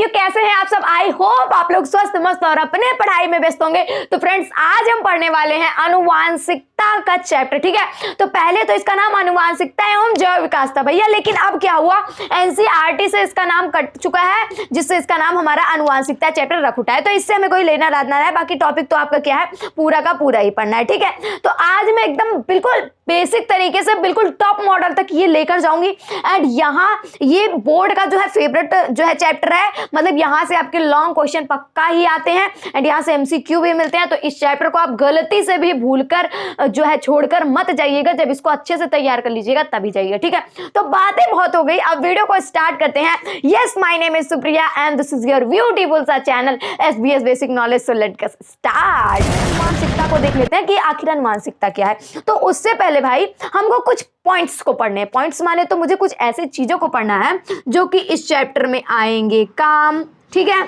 You, कैसे हैं आप सब? आई होप आप लोग स्वस्थ मस्त और अपने पढ़ाई में व्यस्त होंगे। तो फ्रेंड्स, आज हम पढ़ने वाले हैं अनुवांशिकता का चैप्टर, ठीक है। तो पहले तो इसका नाम अनुवांशिकता एवं जैव विकास था भैया, लेकिन अब क्या हुआ, एनसीईआरटी से इसका नाम कट चुका है, जिससे इसका नाम हमारा अनुवांशिकता चैप्टर रख उठा है। तो इससे हमें कोई लेना देना है, बाकी टॉपिक तो आपका क्या है, पूरा का पूरा ही पढ़ना है, ठीक है। तो आज मैं एकदम बिल्कुल बेसिक तरीके से बिल्कुल टॉप मॉडल तक ये लेकर जाऊंगी। एंड यहाँ ये बोर्ड का जो है फेवरेट जो है चैप्टर है, मतलब यहाँ से आपके लॉन्ग क्वेश्चन पक्का ही आते हैं एंड यहाँ से एमसीक्यू भी मिलते हैं। तो इस चैप्टर को आप गलती से भी भूलकर जो है छोड़कर मत जाइएगा, जब इसको अच्छे से तैयार कर लीजिएगा तभी जाइएगा, ठीक है। तो बातें बहुत हो गई, अब वीडियो को स्टार्ट करते हैं। Yes, my name is Supriya and this is your beautiful सा channel SBS basic knowledge. So let's get start. अनुवांशिकता को देख लेते हैं कि आखिर अनुवांशिकता क्या है। तो उससे पहले भाई हमको कुछ पॉइंट्स को पढ़ने हैं। पॉइंट्स माने तो मुझे कुछ ऐसी चीजों को पढ़ना है जो कि इस चैप्टर में आएंगे काम, ठीक है।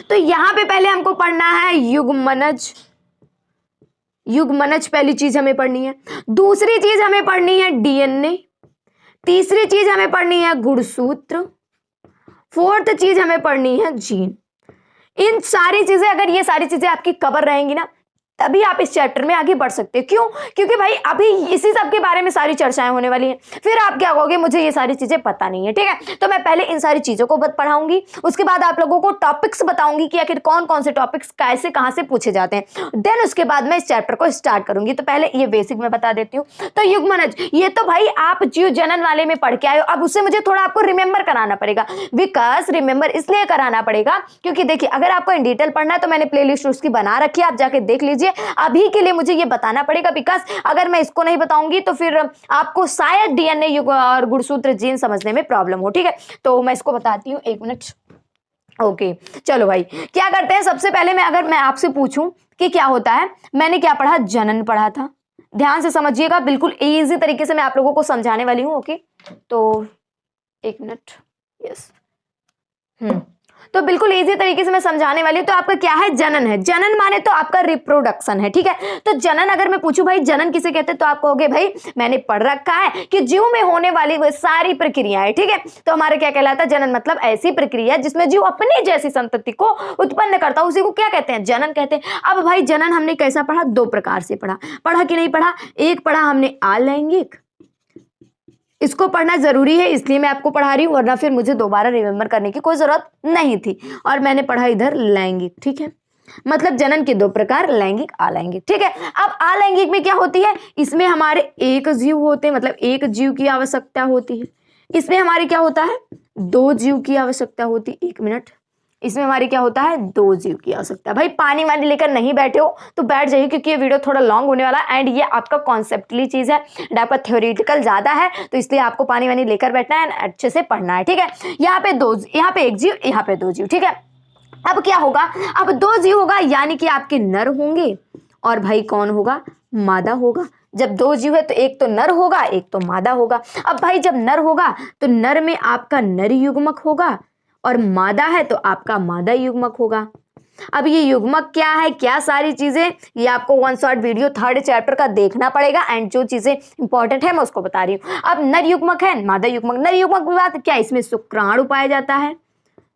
तो यहां पे पहले हमको पढ़ना है युग्मनज। युग्मनज पहली चीज हमें पढ़नी है। दूसरी चीज हमें पढ़नी है DNA। तीसरी चीज हमें पढ़नी है गुणसूत्र। फोर्थ चीज हमें पढ़नी है जीन। इन सारी चीजें, अगर ये सारी चीजें आपकी कवर रहेंगी ना, तभी आप इस चैप्टर में आगे बढ़ सकते हैं। क्यों? क्योंकि भाई अभी इसी सब के बारे में सारी चर्चाएं होने वाली हैं। फिर आप क्या कहोगे, मुझे ये सारी चीजें पता नहीं है, ठीक है। तो मैं पहले इन सारी चीजों को पढ़ाऊंगी, उसके बाद आप लोगों को टॉपिक्स बताऊंगी कि आखिर कौन कौन से टॉपिक्स कैसे कहां से पूछे जाते हैं। देन उसके बाद मैं इस चैप्टर को स्टार्ट करूंगी। तो पहले ये बेसिक में बता देती हूँ। तो युग्मनज, ये तो भाई आप जीव जनन वाले में पढ़ के आए हो, अब उससे मुझे थोड़ा आपको रिमेंबर कराना पड़ेगा। बिकॉज रिमेंबर इसलिए कराना पड़ेगा क्योंकि देखिए, अगर आपको इन डिटेल पढ़ना है तो मैंने प्ले लिस्ट उसकी बना रखी है, आप जाके देख लीजिए। अभी के लिए मुझे ये बताना पड़ेगा, बिकॉज अगर मैं इसको नहीं बताऊंगी तो फिर आपको शायद DNA युग और गुणसूत्र जीन समझने में प्रॉब्लम हो, ठीक है। तो मैं इसको बताती हूँ, एक मिनट। ओके, चलो भाई, क्या करते हैं। सबसे पहले अगर मैं आपसे पूछूं कि क्या होता है, मैंने क्या पढ़ा, जनन पढ़ा था। ध्यान से समझिएगा, बिल्कुल इजी तरीके से मैं आप लोगों को समझाने वाली हूँ। ओके, तो एक मिनट। यस, तो बिल्कुल इजी तरीके से मैं समझाने वाली हूं। तो आपका क्या है, जनन है। जनन माने तो आपका रिप्रोडक्शन है, ठीक है। तो जनन, अगर मैं पूछूं भाई जनन किसे कहते हैं, तो आप कहोगे भाई मैंने पढ़ रखा है कि जीव में होने वाली वो सारी प्रक्रियाएं, ठीक है। तो हमारा क्या कहलाता है, जनन मतलब ऐसी प्रक्रिया जिसमें जीव अपनी जैसी संतति को उत्पन्न करता है, उसी को क्या कहते हैं, जनन कहते हैं। अब भाई जनन हमने कैसा पढ़ा, दो प्रकार से पढ़ा कि नहीं पढ़ा। एक पढ़ा हमने अलैंगिक, इसको पढ़ना जरूरी है इसलिए मैं आपको पढ़ा रही हूँ, वरना फिर मुझे दोबारा रिमेम्बर करने की कोई जरूरत नहीं थी। और मैंने पढ़ा इधर लैंगिक, ठीक है। मतलब जनन के दो प्रकार, लैंगिक अलैंगिक, ठीक है। अब अलैंगिक में क्या होती है, इसमें हमारे एक जीव होते हैं, मतलब एक जीव की आवश्यकता होती है। इसमें हमारे क्या होता है, दो जीव की आवश्यकता होती है। एक मिनट, इसमें हमारी क्या होता है, दो जीव की आवश्यकता। भाई पानी वानी लेकर नहीं बैठे हो तो बैठ जाइए, क्योंकि ये वीडियो थोड़ा लॉन्ग होने वाला है एंड ये आपका कॉन्सेप्टली चीज है एंड आपका थ्योरेटिकल ज्यादा है, तो इसलिए आपको पानी वानी लेकर बैठना है, अच्छे से पढ़ना है, ठीक है। यहाँ पे एक जीव, यहाँ पे दो जीव, ठीक है। अब क्या होगा, अब दो जीव होगा, यानी कि आपके नर होंगे और भाई कौन होगा, मादा होगा। जब दो जीव है तो एक तो नर होगा, एक तो मादा होगा। अब भाई जब नर होगा तो नर में आपका नर युग्मक होगा और मादा है तो आपका मादा युग्मक होगा। अब ये युग्मक क्या है, क्या सारी चीजें, ये आपको one shot video third chapter का देखना पड़ेगा एंड जो चीजें इंपॉर्टेंट है मैं उसको बता रही हूँ। अब नर युग्मक है, मादा युग्मक। नर युग्मक की बात क्या, इसमें शुक्राणु पाया जाता है,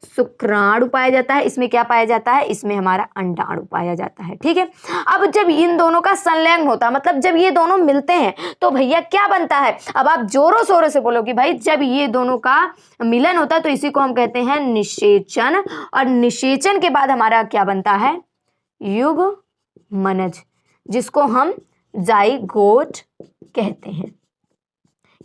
शुक्राणु पाया जाता है। इसमें क्या पाया जाता है, इसमें हमारा अंडाणु पाया जाता है, ठीक है। अब जब इन दोनों का संलग्न होता है, मतलब जब ये दोनों मिलते हैं तो भैया क्या बनता है। अब आप जोरों शोरों से बोलोगे भाई, जब ये दोनों का मिलन होता है तो इसी को हम कहते हैं निषेचन, और निषेचन के बाद हमारा क्या बनता है, युग्मनज, जिसको हम जाइगोट कहते हैं।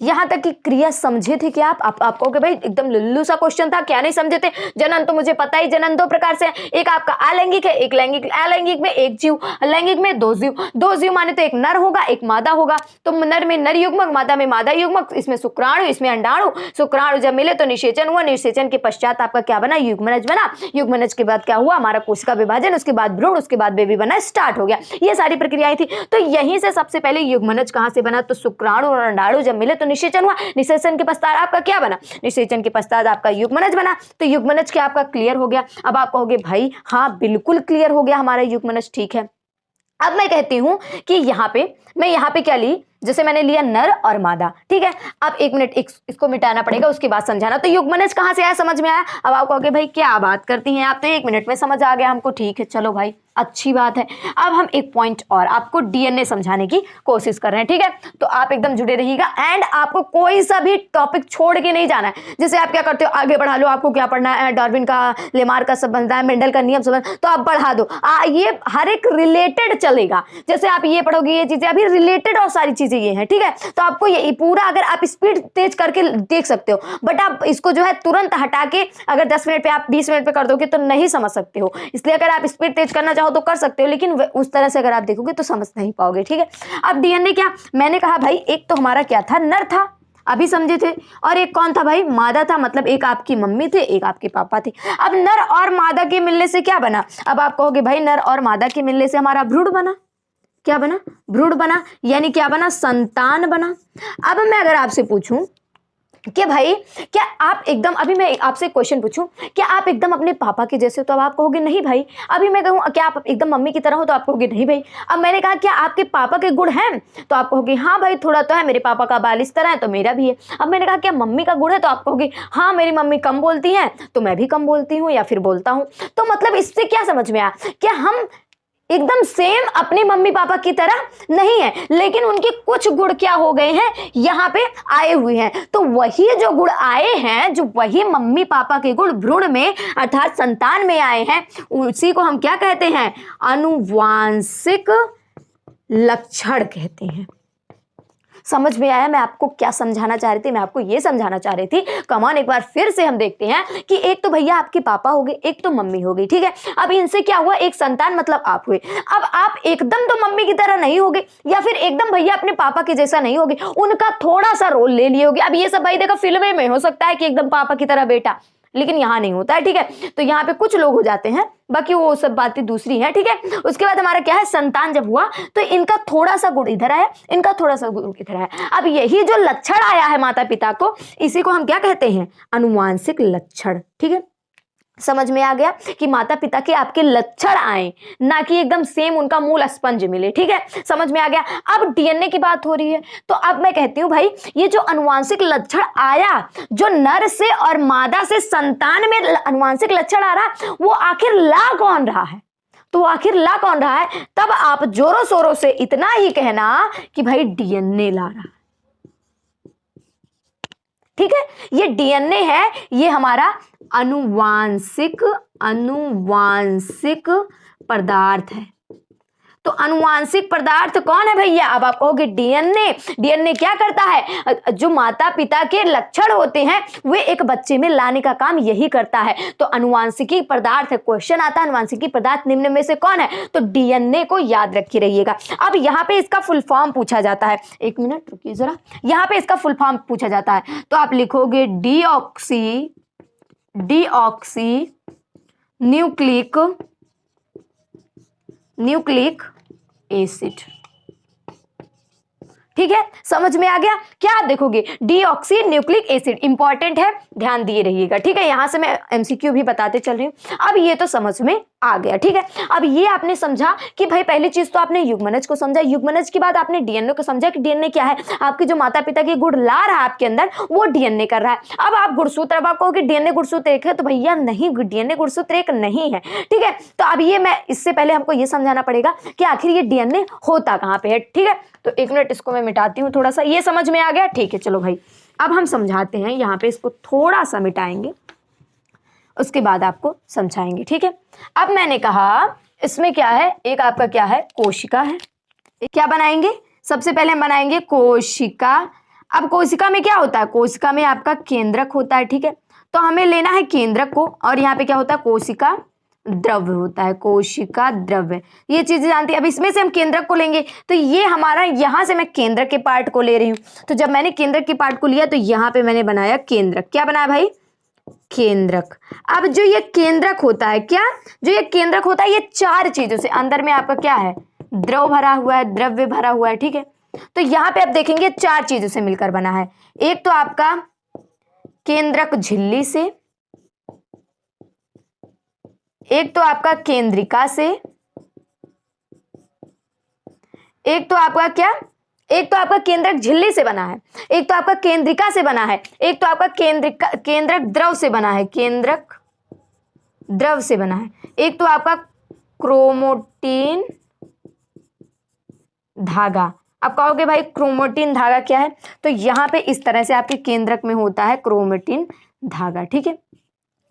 यहां तक की क्रिया समझे थे क्या आप कहोगे भाई एकदम लुल्लू सा क्वेश्चन था, क्या नहीं समझे थे। जनन तो मुझे पता ही, जनन दो प्रकार से है, एक आपका अलैंगिक है, एक लैंगिक। अलैंगिक में एक जीव, लैंगिक में दो जीव। दो जीव माने तो एक नर होगा, एक मादा होगा। तो नर में नर युग्मक, मादा में मादा युग्मक। इसमें शुक्राणु, इसमें अंडाणु। शुक्राणु जब मिले तो निषेचन हुआ, निषेचन के पश्चात आपका क्या बना, युग्मनज बना। युग्मनज के बाद क्या हुआ, हमारा कोशिका विभाजन, उसके बाद भ्रूण, उसके बाद बेबी बना, स्टार्ट हो गया। ये सारी प्रक्रियाएं थी। तो यहीं से सबसे पहले युग्मनज कहां से बना, तो शुक्राणु और अंडाणु जब मिले तो निषेचन हुआ। निषेचन के पश्चात आपका क्या बना, निषेचन के पश्चात आपका युग्मनज बना। तो युग्मनज क्या आपका क्लियर हो गया। अब आप कहोगे भाई हाँ बिल्कुल क्लियर हो गया हमारा युग्मनज, ठीक है। अब मैं कहती हूं कि मैं यहाँ पे क्या ली, जैसे मैंने लिया नर और मादा, ठीक है। अब 1 मिनट इसको मिटाना पड़ेगा, उसके बाद समझाना। तो युग्मनज कहाँ से आया, समझ में आया। अब आप कहोगे भाई क्या बात करती हैं आप, तो 1 मिनट में समझ आ गया हमको, ठीक है चलो भाई अच्छी बात है। अब हम एक पॉइंट और आपको डीएनए समझाने की कोशिश कर रहे हैं, ठीक है। तो आप एकदम जुड़े रहिएगा एंड आपको कोई सा भी टॉपिक छोड़ के नहीं जाना है। जैसे आप क्या करते हो, आगे बढ़ा लो, आपको क्या पढ़ना है, डार्विन का लेमार का संबंध है, मेंडल का नियम संबंध, तो आप बढ़ा दो। ये हर एक रिलेटेड चलेगा। जैसे आप ये पढ़ोगे ये चीजें अभी रिलेटेड और सारी चीजें ये हैं, ठीक है। तो आपको ये पूरा अगर आप स्पीड तेज करके देख सकते हो, बट आप इसको जो है तुरंत हटा के अगर 10 मिनट पे आप 20 मिनट पे कर दोगे तो नहीं समझ सकते हो। इसलिए अगर आप स्पीड तेज करना चाहो तो कर सकते हो, लेकिन उस तरह से अगर आप देखोगे तो समझ नहीं पाओगे, ठीक है। अब डीएनए क्या, मैंने कहा भाई एक तो हमारा क्या था, नर था, अभी समझे थे, और एक कौन था भाई, मादा था। मतलब एक आपकी मम्मी थे, एक आपके पापा थे। अब नर और मादा के मिलने से क्या बना, अब आप कहोगे भाई नर और मादा के मिलने से हमारा भ्रूण बना। क्या बना, भ्रूण बना, यानी क्या बना, संतान बना। अब मैं अगर आपसे पूछूं कि भाई क्या आप एकदम, अभी मैं आपसे क्वेश्चन पूछूं, क्या आप एकदम अपने पापा के जैसे हो, तो अब आप कहोगे नहीं भाई। अभी मैं कहूँ क्या आप एकदम मम्मी की तरह हो, तो आप कहोगे नहीं भाई। अब मैंने कहा क्या आपके पापा के गुण हैं, तो आप कहोगे हाँ भाई थोड़ा तो है, मेरे पापा का बाल इस तरह है तो मेरा भी है। अब मैंने कहा क्या मम्मी का गुण है, तो आप कहोगे हाँ मेरी मम्मी कम बोलती है तो मैं भी कम बोलती हूँ या फिर बोलता हूँ। तो मतलब इससे क्या समझ में आया, क्या हम एकदम सेम अपने मम्मी पापा की तरह नहीं है, लेकिन उनके कुछ गुण क्या हो गए हैं, यहाँ पे आए हुए हैं। तो वही जो गुण आए हैं, जो वही मम्मी पापा के गुण भ्रूण में अर्थात संतान में आए हैं, उसी को हम क्या कहते हैं, आनुवांशिक लक्षण कहते हैं। समझ में आया मैं आपको क्या समझाना चाह रही थी, मैं आपको ये समझाना चाह रही थी। कमान एक बार फिर से हम देखते हैं कि एक तो भैया आपके पापा हो गए, एक तो मम्मी हो गई, ठीक है। अब इनसे क्या हुआ, एक संतान मतलब आप हुए। अब आप एकदम तो मम्मी की तरह नहीं होगे या फिर एकदम भैया अपने पापा के जैसा नहीं होगे, उनका थोड़ा सा रोल ले लिए होगे। अब ये सब भाई देखो फिल्में में हो सकता है कि एकदम पापा की तरह बेटा, लेकिन यहाँ नहीं होता है, ठीक है। तो यहाँ पे कुछ लोग हो जाते हैं, बाकी वो सब बातें दूसरी हैं, ठीक है। उसके बाद हमारा क्या है, संतान जब हुआ तो इनका थोड़ा सा गुण इधर आया, इनका थोड़ा सा गुण इधर आया। अब यही जो लक्षण आया है माता पिता को, इसी को हम क्या कहते हैं, अनुवांशिक लक्षण, ठीक है। समझ में आ गया कि माता पिता के आपके लक्षण आए, ना कि एकदम सेम उनका मूल स्पंज मिले, ठीक है। समझ में आ गया। अब डीएनए की बात हो रही है, तो अब मैं कहती हूं भाई ये जो अनुवांशिक लक्षण आया, जो नर से और मादा से संतान में अनुवांशिक लक्षण आ रहा, वो आखिर ला कौन रहा है, तो आखिर ला कौन रहा है। तब आप जोरों शोरों से इतना ही कहना कि भाई डीएनए ला रहा, ठीक है। ये डीएनए है, ये हमारा अनुवांशिक पदार्थ है। तो अनुवांशिक पदार्थ कौन है भैया, अब आप कहोगे डीएनए। डीएनए क्या करता है, जो माता पिता के लक्षण होते हैं वे एक बच्चे में लाने का काम यही करता है। तो अनुवांशिकी पदार्थ है, क्वेश्चन आता है अनुवांशिकी पदार्थ निम्न में से कौन है, तो डीएनए को याद रखे रहिएगा। अब यहाँ पे इसका फुल फॉर्म पूछा जाता है, एक मिनट रुकिए जरा, यहाँ पे इसका फुल फॉर्म पूछा जाता है, तो आप लिखोगे डीऑक्सी न्यूक्लिक एसिड, ठीक है। समझ में आ गया। क्या आप देखोगे डीऑक्सी न्यूक्लिक एसिड, इंपॉर्टेंट है, ध्यान दिए रहिएगा, ठीक है। यहां से मैं एमसीक्यू भी बताते चल रही हूं। अब ये तो समझ में आ गया, ठीक है। अब ये आपने समझा कि भाई पहली चीज तो आपने युग्मनज को समझा, युग्मनज के बाद आपने डीएनए को समझा कि डीएनए क्या है, आपके जो माता पिता के गुण ला रहा है आपके अंदर वो डीएनए कर रहा है। अब आप गुणसूत्र, अब आप कहोगे डीएनए गुणसूत्र एक है, तो भैया नहीं, डीएनए गुणसूत्र एक नहीं है, ठीक है। तो अब ये मैं इससे पहले हमको ये समझाना पड़ेगा कि आखिर ये डीएनए होता कहां पे है, ठीक है। तो 1 मिनट इसको मैं मिटाती हूँ थोड़ा सा, ये समझ में आ गया, ठीक है। चलो भाई अब हम समझाते हैं, यहाँ पे इसको थोड़ा सा मिटाएंगे, उसके बाद आपको समझाएंगे, ठीक है। अब मैंने कहा इसमें क्या है, एक आपका क्या है, कोशिका है। क्या बनाएंगे, सबसे पहले हम बनाएंगे कोशिका। अब कोशिका में क्या होता है, कोशिका में आपका केंद्रक होता है, ठीक है। तो हमें लेना है केंद्रक को, और यहाँ पे क्या होता है, कोशिका द्रव्य होता है, कोशिका द्रव्य, ये चीजें जानती है। अब इसमें से हम केंद्रक को लेंगे, तो ये हमारा, यहां से मैं केंद्रक के पार्ट को ले रही हूं। तो जब मैंने केंद्रक के पार्ट को लिया तो यहाँ पे मैंने बनाया केंद्रक। क्या बनाया भाई, केंद्रक। अब जो ये केंद्रक होता है, क्या जो ये केंद्रक होता है, ये 4 चीजों से, अंदर में आपका क्या है, द्रव भरा हुआ है, द्रव्य भरा हुआ है, ठीक है। तो यहाँ पे आप देखेंगे 4 चीजों से मिलकर बना है। एक तो आपका केंद्रक झिल्ली से, एक तो आपका केंद्रिका से, एक तो आपका क्या, एक तो आपका केंद्रक झिल्ली से बना है, एक तो आपका केंद्रिका से बना है, एक तो आपका केंद्रक द्रव से बना है, केंद्रक द्रव से बना है, एक तो आपका क्रोमोटिन धागा। आप कहोगे भाई क्रोमोटिन धागा क्या है, तो यहाँ पे इस तरह से आपके केंद्रक में होता है क्रोमोटिन धागा। ठीक है,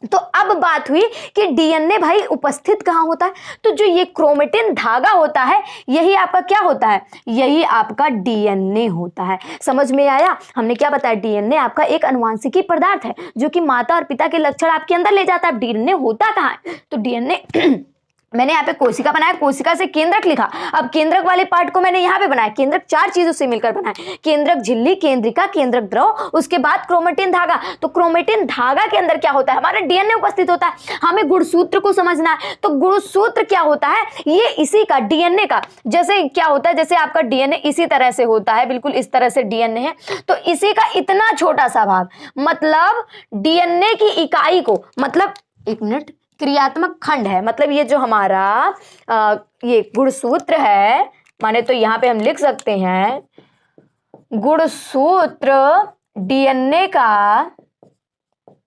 तो अब बात हुई कि डीएनए भाई उपस्थित कहाँ होता है, तो जो ये क्रोमेटिन धागा होता है यही आपका क्या होता है, यही आपका डीएनए होता है। समझ में आया, हमने क्या बताया, डीएनए आपका एक अनुवांशिकी पदार्थ है जो कि माता और पिता के लक्षण आपके अंदर ले जाता है। डीएनए होता कहाँ है, तो डीएनए मैंने यहाँ पे कोशिका बनाया, कोशिका से केंद्रक लिखा, अब केंद्रक वाले पार्ट को मैंने यहाँ पे बनाया। केंद्रक 4 चीजों से मिलकर बना है, केंद्रक झिल्ली, केंद्रिका, केंद्रक द्रव, उसके बाद क्रोमेटिन धागा। तो क्रोमेटिन धागा के अंदर क्या होता है, हमारा डीएनए उपस्थित होता है। हमें गुणसूत्र को समझना है, तो गुणसूत्र क्या होता है, ये इसी का डीएनए का, जैसे क्या होता है, जैसे आपका डीएनए इसी तरह से होता है, बिल्कुल इस तरह से डीएनए है, तो इसी का इतना छोटा सा भाग, मतलब डीएनए की इकाई को, मतलब एक मिनट, क्रियात्मक खंड है, मतलब ये जो हमारा ये गुणसूत्र है, माने तो यहां पे हम लिख सकते हैं गुणसूत्र डीएनए का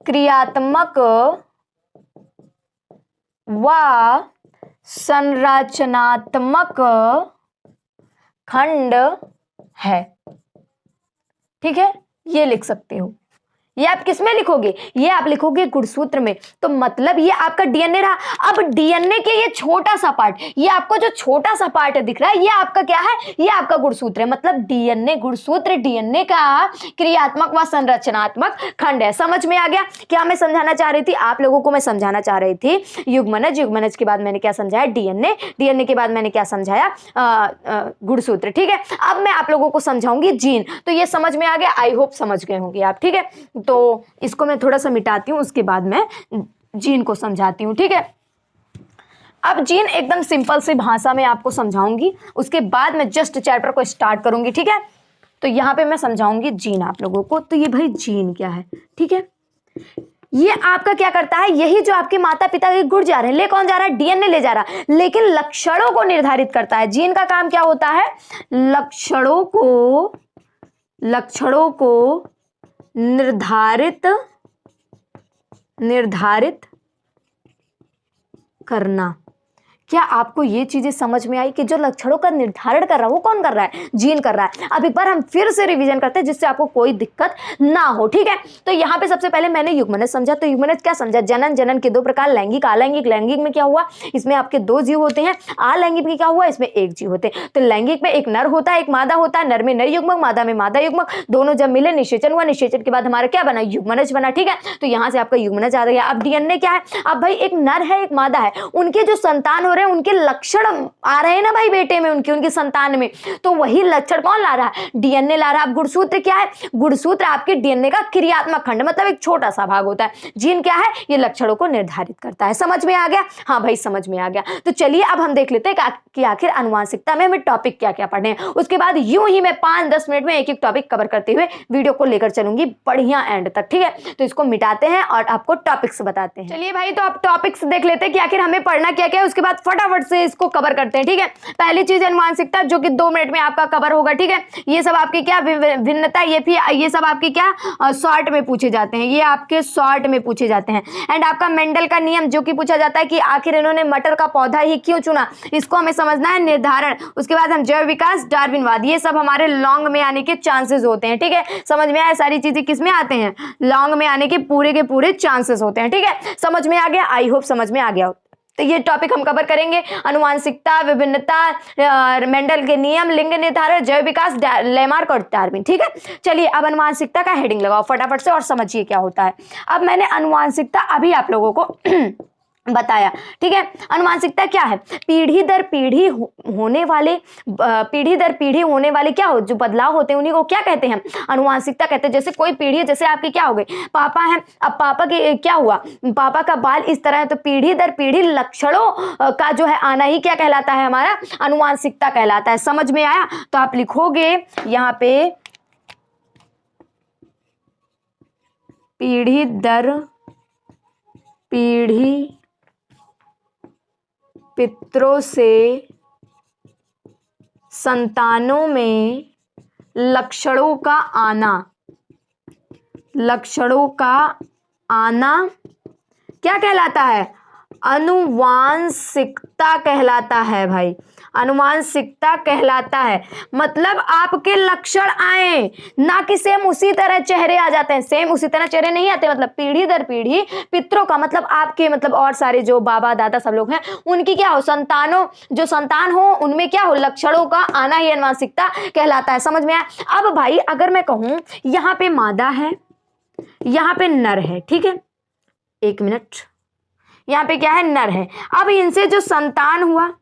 क्रियात्मक व संरचनात्मक खंड है। ठीक है, ये लिख सकते हो। ये आप किस में लिखोगे, ये आप लिखोगे गुणसूत्र में। तो मतलब ये आपका डीएनए रहा। अब डीएनए के ये छोटा सा पार्ट, ये आपको जो छोटा सा पार्ट दिख रहा है, ये आपका क्या है, ये आपका गुणसूत्र है। मतलब डीएनए, गुणसूत्र डीएनए का क्रियात्मक व संरचनात्मक खंड है। समझ में आ गया क्या मैं समझाना चाह रही थी, आप लोगों को मैं समझाना चाह रही थी युग्मनज, युग्मनज के बाद मैंने क्या समझाया, डीएनए, डीएनए के बाद मैंने क्या समझाया, गुणसूत्र। ठीक है, अब मैं आप लोगों को समझाऊंगी जीन। तो ये समझ में आ गया, आई होप समझ गए होंगे आप। ठीक है, तो इसको मैं थोड़ा सा मिटाती हूं, उसके बाद मैं जीन को समझाती हूं। ठीक है, अब जीन एकदम सिंपल सी भाषा में आपको समझाऊंगी, उसके बाद मैं जस्ट चैप्टर को स्टार्ट करूंगी। ठीक है, तो यहां पे मैं समझाऊंगी जीन आप लोगों को। तो ये भाई जीन क्या है, ठीक है, ये आपका क्या करता है, यही जो आपके माता पिता के गुण जा रहे हैं, ले कौन जा रहा है, डीएनए ले जा रहा है, लेकिन लक्षणों को निर्धारित करता है। जीन का काम क्या होता है, लक्षणों को निर्धारित करना। क्या आपको ये चीजें समझ में आई कि जो लक्षणों का निर्धारण कर रहा है वो कौन कर रहा है, जीन कर रहा है। अब एक बार हम फिर से रिवीजन करते हैं जिससे आपको कोई दिक्कत ना हो। ठीक है, तो यहाँ पे सबसे पहले मैंने युग्मनज समझा। तो युग्मनज क्या समझा, जनन, जनन के 2 प्रकार, लैंगिक, अलैंगिक। लैंगिक में क्या हुआ, इसमें आपके 2 जीव होते हैं। अलैंगिक में क्या हुआ, इसमें 1 जीव होते हैं। तो लैंगिक में एक नर होता है, एक मादा होता है। नर में नर युग्मक, मादा में मादा युग्मक, दोनों जब मिले निषेचन हुआ, निषेचन के बाद हमारा क्या बना, युग्मनज बना। ठीक है, तो यहाँ से आपका युग्मनज आ गया। अब डीएनए क्या है, अब भाई एक नर है एक मादा है, उनके जो संतान हो रहे हैं उनके लक्षण आ रहे हैं ना भाई बेटे में, उनकी संतान में, तो वही लक्षण कौन ला रहा है, डीएनए ला रहा है। अब गुणसूत्र क्या है, गुणसूत्र आपके डीएनए का क्रियात्मक खंड, मतलब एक छोटा सा भाग होता है। जीन क्या है, ये लक्षणों को निर्धारित करता है। समझ में आ गया, हाँ भाई समझ में आ गया। तो चलिए अब हम देख लेते हैं कि आखिर अनुवांशिकता में हमें टॉपिक क्या क्या पढ़ने हैं। उसके बाद यूं ही मैं 5-10 मिनट में एक एक टॉपिक कवर करते हुए वीडियो को लेकर चलूंगी बढ़िया एंड तक। ठीक है, तो इसको मिटाते हैं और आपको टॉपिक्स बताते हैं। चलिए भाई, तो आप टॉपिक्स देख लेते हैं कि आखिर हमें पढ़ना क्या क्या है, उसके बाद फटाफट से इसको कवर करते हैं। ठीक है, पहली चीज अनुवांशिकता, जो कि 2 मिनट में आपका कवर होगा। ठीक है, ये सब आपकी क्या भिन्नता, ये सब आपकी क्या शॉर्ट में पूछे जाते हैं, ये आपके शॉर्ट में पूछे जाते हैं। एंड आपका मेंडल का नियम, जो कि पूछा जाता है कि आखिर इन्होंने मटर का पौधा ही क्यों चुना, इसको हमें समझना है, निर्धारण। उसके बाद हम जैव विकास, डार्विनवाद, ये सब हमारे लॉन्ग में आने के चांसेस होते हैं। ठीक है, समझ में आया, सारी चीजें किस में आते हैं, लॉन्ग में आने के पूरे चांसेस होते हैं। ठीक है, समझ में आ गया, आई होप समझ में आ गया। तो ये टॉपिक हम कवर करेंगे, अनुवांशिकता, विभिन्नता, मेंडल के नियम, लिंग निर्धारण, जैव विकास, लेमार्क और डार्विन। ठीक है, चलिए अब अनुवांशिकता का हेडिंग लगाओ फटाफट से और समझिए क्या होता है। अब मैंने अनुवांशिकता अभी आप लोगों को बताया। ठीक है, अनुवांशिकता क्या है, पीढ़ी दर पीढ़ी होने वाले क्या हो, जो बदलाव होते हैं उन्हीं को क्या कहते हैं, अनुवांशिकता कहते हैं। जैसे कोई पीढ़ी, जैसे आपके क्या हो गए, पापा हैं, अब पापा के क्या हुआ, पापा का बाल इस तरह है, तो पीढ़ी दर पीढ़ी लक्षणों का जो है आना ही क्या कहलाता है, हमारा अनुवांशिकता कहलाता है। समझ में आया, तो आप लिखोगे यहाँ पे पीढ़ी दर पीढ़ी पितरों से संतानों में लक्षणों का आना, लक्षणों का आना क्या कहलाता है? आनुवांशिकता कहलाता है भाई, आनुवांशिकता कहलाता है। मतलब आपके लक्षण आए, ना कि सेम उसी तरह चेहरे आ जाते हैं। सेम उसी तरह चेहरे नहीं आते, मतलब पीढ़ी दर पीढ़ी पितरों का मतलब आपके मतलब और सारे जो बाबा दादा सब लोग हैं उनकी क्या हो, संतानों, जो संतान हो उनमें क्या हो, लक्षणों का आना ही आनुवांशिकता कहलाता है। समझ में आया? अब भाई अगर मैं कहूं यहाँ पे मादा है, यहाँ पे नर है, ठीक है, एक मिनट, यहाँ पे क्या है, नर है। अब इनसे जो संतान हुआ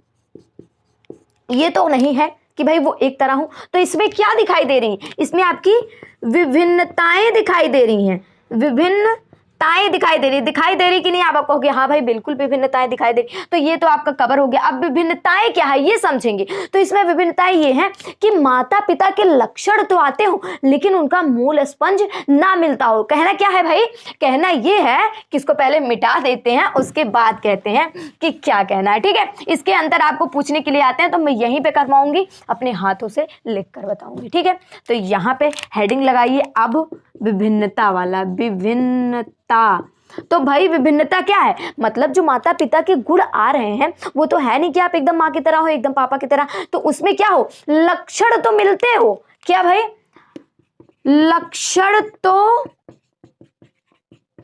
ये तो नहीं है कि भाई वो एक तरह हो, तो इसमें क्या दिखाई दे रही है? इसमें आपकी विभिन्नताएं दिखाई दे रही हैं, विभिन्नताएं दिखाई दे रही कि नहीं? आप कहोगे हाँ भाई बिल्कुल विभिन्नताएं दिखाई दे रही, तो ये तो आपका कवर हो गया। अब विभिन्नताएं क्या है ये समझेंगे। तो इसमें विभिन्नताएं ये हैं कि माता पिता के लक्षण तो आते हो लेकिन उनका मूल स्पंज ना मिलता हो। कहना क्या है भाई? कहना ये है कि इसको पहले मिटा देते हैं उसके बाद कहते हैं कि क्या कहना है, ठीक है। इसके अंतर आपको पूछने के लिए आते हैं तो मैं यहीं पे करवाऊंगी, अपने हाथों से लिख कर बताऊंगी, ठीक है। तो यहाँ पे हेडिंग लगाइए अब विभिन्नता वाला, विभिन्नता। तो भाई विभिन्नता क्या है? मतलब जो माता पिता के गुण आ रहे हैं वो तो है नहीं कि आप एकदम माँ की तरह हो, एकदम पापा की तरह, तो उसमें क्या हो, लक्षण तो मिलते हो। क्या भाई? लक्षण तो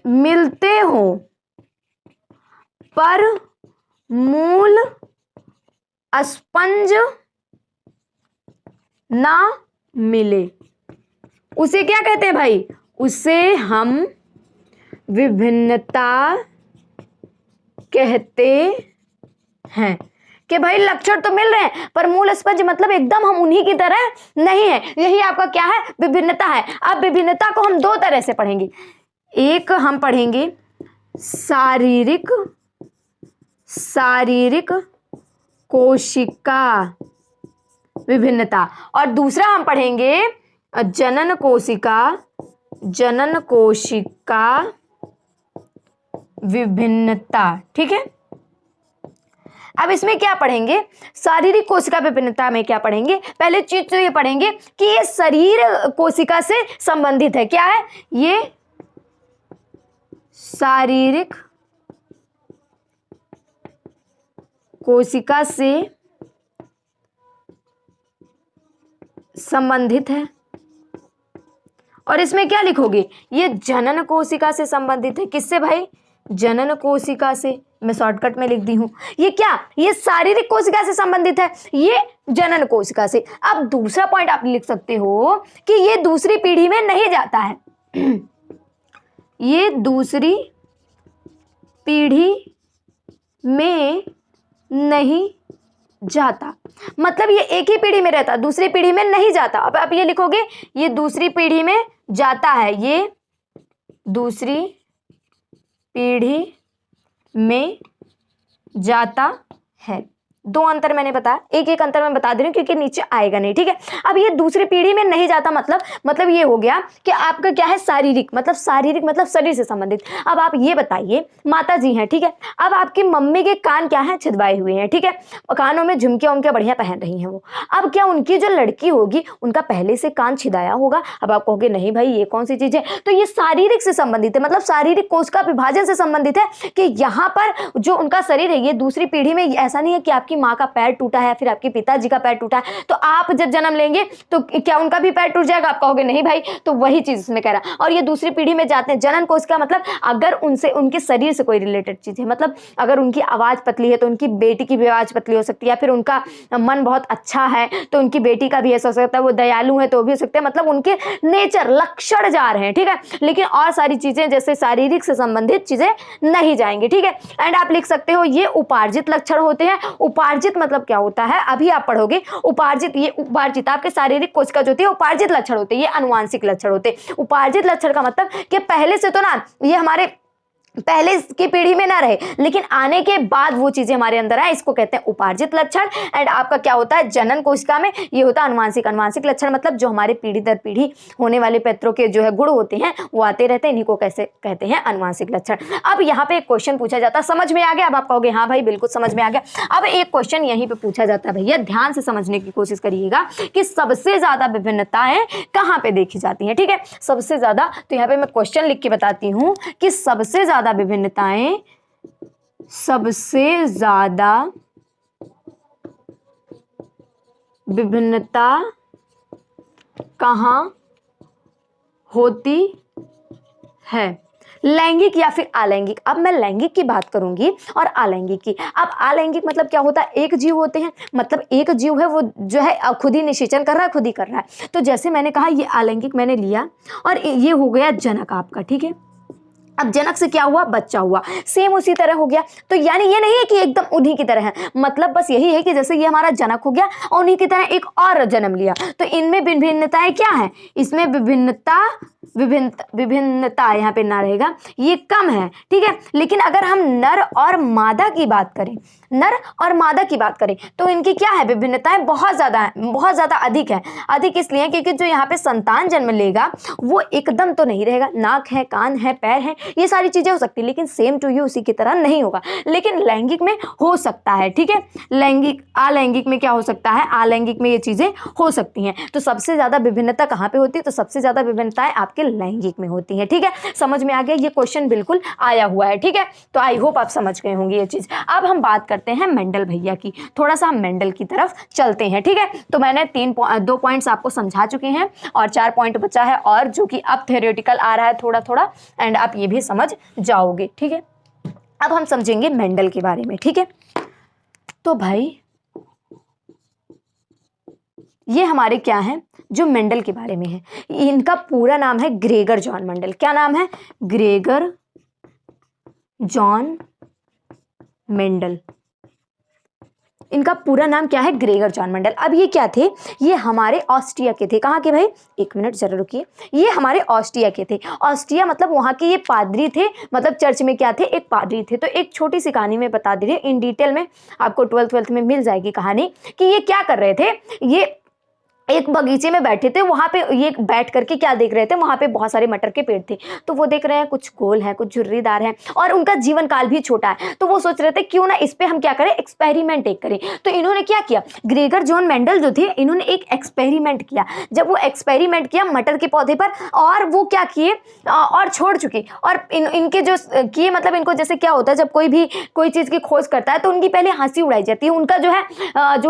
मिलते हो पर मूल स्पंज ना मिले, उसे क्या कहते हैं भाई? उसे हम विभिन्नता कहते हैं। कि भाई लक्षण तो मिल रहे हैं पर मूल स्पंज मतलब एकदम हम उन्हीं की तरह नहीं है, यही आपका क्या है, विभिन्नता है। अब विभिन्नता को हम दो तरह से पढ़ेंगे, एक हम पढ़ेंगे शारीरिक कोशिका विभिन्नता, और दूसरा हम पढ़ेंगे जनन कोशिका विभिन्नता, ठीक है। अब इसमें क्या पढ़ेंगे? शारीरिक कोशिका विभिन्नता में क्या पढ़ेंगे? पहले चीज तो ये पढ़ेंगे कि ये शरीर कोशिका से संबंधित है। क्या है ये? शारीरिक कोशिका से संबंधित है। और इसमें क्या लिखोगे? ये जनन कोशिका से संबंधित है। किससे भाई? जनन कोशिका से। मैं शॉर्टकट में लिख दी हूं। ये क्या? ये शारीरिक कोशिका से संबंधित है, ये जनन कोशिका से। अब दूसरा पॉइंट आप लिख सकते हो कि ये दूसरी पीढ़ी में नहीं जाता है। ये दूसरी पीढ़ी में नहीं जाता, मतलब ये एक ही पीढ़ी में रहता, दूसरी पीढ़ी में नहीं जाता। अब आप ये लिखोगे ये दूसरी पीढ़ी में जाता है, ये दूसरी पीढ़ी में जाता है। दो अंतर मैंने बताया, एक एक अंतर मैं बता दे रही हूँ क्योंकि नीचे आएगा नहीं, ठीक है। अब ये दूसरी पीढ़ी में नहीं जाता मतलब ये हो गया कि आपका क्या है, शारीरिक मतलब शरीर से संबंधित। अब आप ये बताइए, माता जी हैं, ठीक है। अब आपकी मम्मी के कान क्या है, छिदवाए हुए हैं, ठीक है, कानों में झुमकियां उनके बढ़िया पहन रही हैं वो। अब क्या उनकी जो लड़की होगी उनका पहले से कान छिदाया होगा? अब आप कहोगे नहीं भाई ये कौन सी चीज है, तो ये शारीरिक से संबंधित है, मतलब शारीरिक कोशिका विभाजन से संबंधित है कि यहाँ पर जो उनका शरीर है ये दूसरी पीढ़ी में, ऐसा नहीं है कि आपकी माँ का पैर टूटा है फिर आपके पिताजी का पैर टूटा है तो आप जब जन्म लेंगे तो क्या उनका भी पैर टूट जाएगा? आप कहोगे नहीं भाई, तो वही चीज इसमें कह रहा। और ये दूसरी पीढ़ी में जाते हैं। जनन कोशिका मतलब अगर उनसे उनके शरीर से कोई रिलेटेड चीज है, मतलब अगर उनकी आवाज पतली है तो उनकी बेटी की भी आवाज पतली हो सकती है, या फिर उनका मन बहुत अच्छा है तो उनकी बेटी का भी ऐसा हो सकता है, वो दयालु है तो भी हो सकते हैं, मतलब उनके नेचर लक्षण जा रहे हैं, ठीक है। लेकिन और सारी चीजें जैसे शारीरिक से संबंधित चीजें नहीं जाएंगी, ठीक है। एंड आप लिख सकते हो ये उपार्जित लक्षण होते हैं। उपार्जित मतलब क्या होता है, अभी आप पढ़ोगे। उपार्जित, ये उपार्जित आपके शारीरिक कोशिका जो होती है उपार्जित लक्षण होते हैं, ये आनुवांशिक लक्षण होते हैं। उपार्जित लक्षण का मतलब कि पहले से तो ना ये हमारे पहले की पीढ़ी में ना रहे लेकिन आने के बाद वो चीजें हमारे अंदर आए, इसको कहते हैं उपार्जित लक्षण। एंड आपका क्या होता है जनन कोशिका में, ये होता है अनुवांशिक। अनुवांशिक लक्षण मतलब जो हमारे पीढ़ी दर पीढ़ी होने वाले पैतरों के जो है गुण होते हैं वो आते रहते हैं, इन्हीं को कैसे कहते हैं अनुवांशिक लक्षण। अब यहाँ पे एक क्वेश्चन पूछा जाता है, समझ में आ गया? अब आप कहोगे हाँ भाई बिल्कुल समझ में आ गया। अब एक क्वेश्चन यहीं पे पूछा जाता है, भैया ध्यान से समझने की कोशिश करिएगा कि सबसे ज्यादा विभिन्नताएं कहाँ पे देखी जाती हैं। ठीक है, सबसे ज्यादा, तो यहाँ पे मैं क्वेश्चन लिख के बताती हूँ कि सबसे ज्यादा विभिन्नताएं, सबसे ज्यादा विभिन्नता कहाँ होती है, लैंगिक या फिर अलैंगिक। अब मैं लैंगिक की बात करूंगी और अलैंगिक की। अब अलैंगिक मतलब क्या होता है, एक जीव होते हैं, मतलब एक जीव है वो जो है खुद ही निषेचन कर रहा है, खुद ही कर रहा है। तो जैसे मैंने कहा ये अलैंगिक मैंने लिया और ये हो गया जनक आपका। ठीक है, अब जनक से क्या हुआ, बच्चा हुआ, सेम उसी तरह हो गया। तो यानी ये नहीं है कि एकदम उन्हीं की तरह है, मतलब बस यही है कि जैसे ये हमारा जनक हो गया और उन्हीं की तरह एक और जन्म लिया, तो इनमें विभिन्नताएं क्या है, इसमें विभिन्नता यहाँ पे ना रहेगा, ये कम है। ठीक है, लेकिन अगर हम नर और मादा की बात करें, नर और मादा की बात करें तो इनकी क्या है, विभिन्नताएं बहुत ज़्यादा है, बहुत ज़्यादा अधिक है। अधिक इसलिए क्योंकि जो यहाँ पे संतान जन्म लेगा वो एकदम तो नहीं रहेगा, नाक है, कान है, पैर है, ये सारी चीज़ें हो सकती है, लेकिन सेम टू यू उसी की तरह नहीं होगा। लेकिन लैंगिक में हो सकता है। ठीक है, लैंगिक अलैंगिक में क्या हो सकता है, अलैंगिक में ये चीज़ें हो सकती हैं। तो सबसे ज़्यादा विभिन्नता कहाँ पे होती है, तो सबसे ज़्यादा विभिन्नताएं आपके लैंगिक में होती हैं। ठीक है, समझ में आ गया, ये क्वेश्चन बिल्कुल आया हुआ है। ठीक है, तो आई होप आप समझ गए होंगे ये चीज़। अब हम बात करते हैं मेंडल भैया की, थोड़ा सा हम मेंडल की तरफ चलते हैं। ठीक है, तो मैंने 2 पॉइंट्स आपको समझा चुके हैं और 4 पॉइंट बचा है, और जो कि अब थ्योरेटिकल आ रहा है थोड़ा थोड़ा, एंड आप ये भी समझ जाओगे। ठीक है, अब हम समझेंगे मेंडल के बारे में। ठीक है, तो भाई ये हमारे क्या है, जो मेंडल के बारे में है, इनका पूरा नाम है ग्रेगर जॉन मेंडल। क्या नाम है, ग्रेगर जॉन मेंडल, इनका पूरा नाम क्या है, ग्रेगर जॉन मेंडल। अब ये क्या थे, ये हमारे ऑस्ट्रिया के थे। कहाँ के भाई, एक मिनट जरा रुकिए, ये हमारे ऑस्ट्रिया के थे। ऑस्ट्रिया मतलब वहाँ के ये पादरी थे, मतलब चर्च में क्या थे, एक पादरी थे। तो एक छोटी सी कहानी में बता दे रही हूँ, इन डिटेल में आपको 12th में मिल जाएगी कहानी, कि ये क्या कर रहे थे। ये एक बगीचे में बैठे थे, वहाँ पे ये बैठ करके क्या देख रहे थे, वहाँ पे बहुत सारे मटर के पेड़ थे। तो वो देख रहे हैं कुछ गोल है, कुछ झुर्रीदार है, और उनका जीवन काल भी छोटा है। तो वो सोच रहे थे क्यों ना इस पे हम क्या करें, एक्सपेरिमेंट एक करें। तो इन्होंने क्या किया, ग्रेगर जॉन मेंडल जो थे, इन्होंने एक एक्सपेरिमेंट किया। जब वो एक्सपेरिमेंट किया मटर के पौधे पर, और वो क्या किए, और छोड़ चुके, और इनके जो किए, मतलब इनको जैसे क्या होता है, जब कोई चीज़ की खोज करता है तो उनकी पहले हंसी उड़ाई जाती है, उनका जो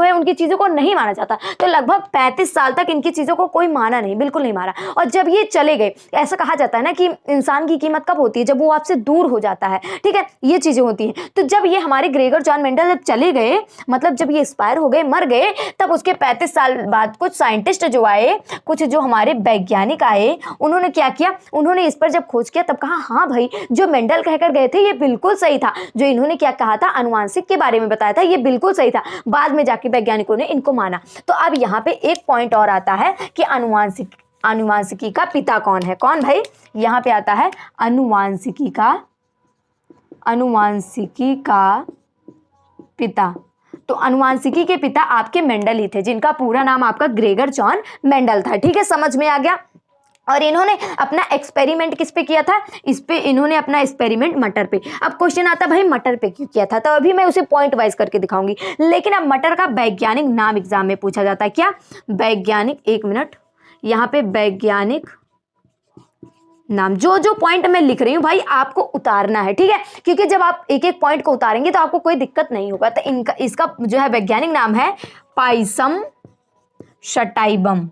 है उनकी चीज़ों को नहीं माना जाता। तो लगभग 35 साल तक इनकी चीज़ों को कोई माना नहीं, बिल्कुल नहीं माना। और जब ये चले गए, ऐसा कहा जाता है ना कि इंसान की कीमत कब होती है, जब वो आपसे दूर हो जाता है। ठीक है, ये चीज़ें होती हैं। तो जब ये हमारे ग्रेगर जॉन मेंडल जब चले गए, मतलब जब ये एक्सपायर हो गए, मर गए, तब उसके 35 साल बाद कुछ साइंटिस्ट जो आए, कुछ जो हमारे वैज्ञानिक आए, उन्होंने क्या किया, उन्होंने इस पर जब खोज किया तब कहा हाँ भाई, जो मेंडल कहकर गए थे ये बिल्कुल सही था। जो इन्होंने क्या कहा था, अनुवांशिक के बारे में बताया था, ये बिल्कुल सही था। बाद में जाके वैज्ञानिकों ने इनको माना। तो अब यहाँ पे एक पॉइंट और आता है कि अनुवांशिकी का पिता कौन है। कौन भाई, यहाँ पे आता है अनुवांशिकी का पिता। तो अनुवांशिकी के पिता आपके मेंडल ही थे, जिनका पूरा नाम आपका ग्रेगर जॉन मेंडल था। ठीक है, समझ में आ गया। और इन्होंने अपना एक्सपेरिमेंट किस पे किया था, इस पे इन्होंने अपना एक्सपेरिमेंट मटर पे। अब क्वेश्चन आता भाई मटर पे क्यों किया था, तो अभी मैं उसे पॉइंट वाइज करके दिखाऊंगी। लेकिन अब मटर का वैज्ञानिक नाम एग्जाम में पूछा जाता है। क्या वैज्ञानिक, एक मिनट, यहाँ पे वैज्ञानिक नाम, जो पॉइंट मैं लिख रही हूँ भाई आपको उतारना है। ठीक है, क्योंकि जब आप एक एक पॉइंट को उतारेंगे तो आपको कोई दिक्कत नहीं होगा। तो इसका जो है वैज्ञानिक नाम है पाइसम शटाइबम।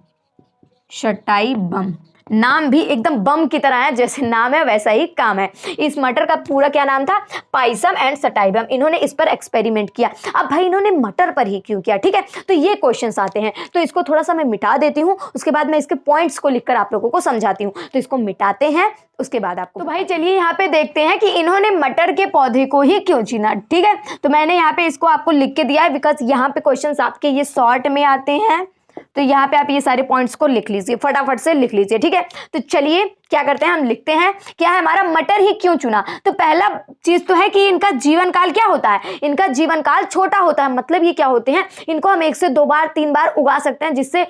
नाम भी एकदम बम की तरह है, जैसे नाम है वैसा ही काम है। इस मटर का पूरा क्या नाम था, पाइसम एंड सटाइबम। इन्होंने इस पर एक्सपेरिमेंट किया। अब भाई इन्होंने मटर पर ही क्यों किया, ठीक है, तो ये क्वेश्चंस आते हैं। तो इसको थोड़ा सा मैं मिटा देती हूँ, उसके बाद मैं इसके पॉइंट्स को लिखकर आप लोगों को समझाती हूँ। तो इसको मिटाते हैं, उसके बाद आपको, तो भाई चलिए यहाँ पे देखते हैं कि इन्होंने मटर के पौधे को ही क्यों चुना। ठीक है, तो मैंने यहाँ पे इसको आपको लिख के दिया है, बिकॉज यहाँ पे क्वेश्चंस आपके ये शॉर्ट में आते हैं। तो यहाँ पे आप ये सारे पॉइंट्स को लिख लीजिए, फटाफट से लिख लीजिए। ठीक है, तो चलिए क्या करते हैं, हम लिखते हैं क्या है हमारा, मटर ही क्यों चुना। तो पहला चीज तो है कि इनका जीवन काल क्या होता है, इनका जीवन काल छोटा होता है। मतलब ये क्या होते हैं, इनको हम 1 से 2 बार 3 बार उगा सकते हैं, जिससे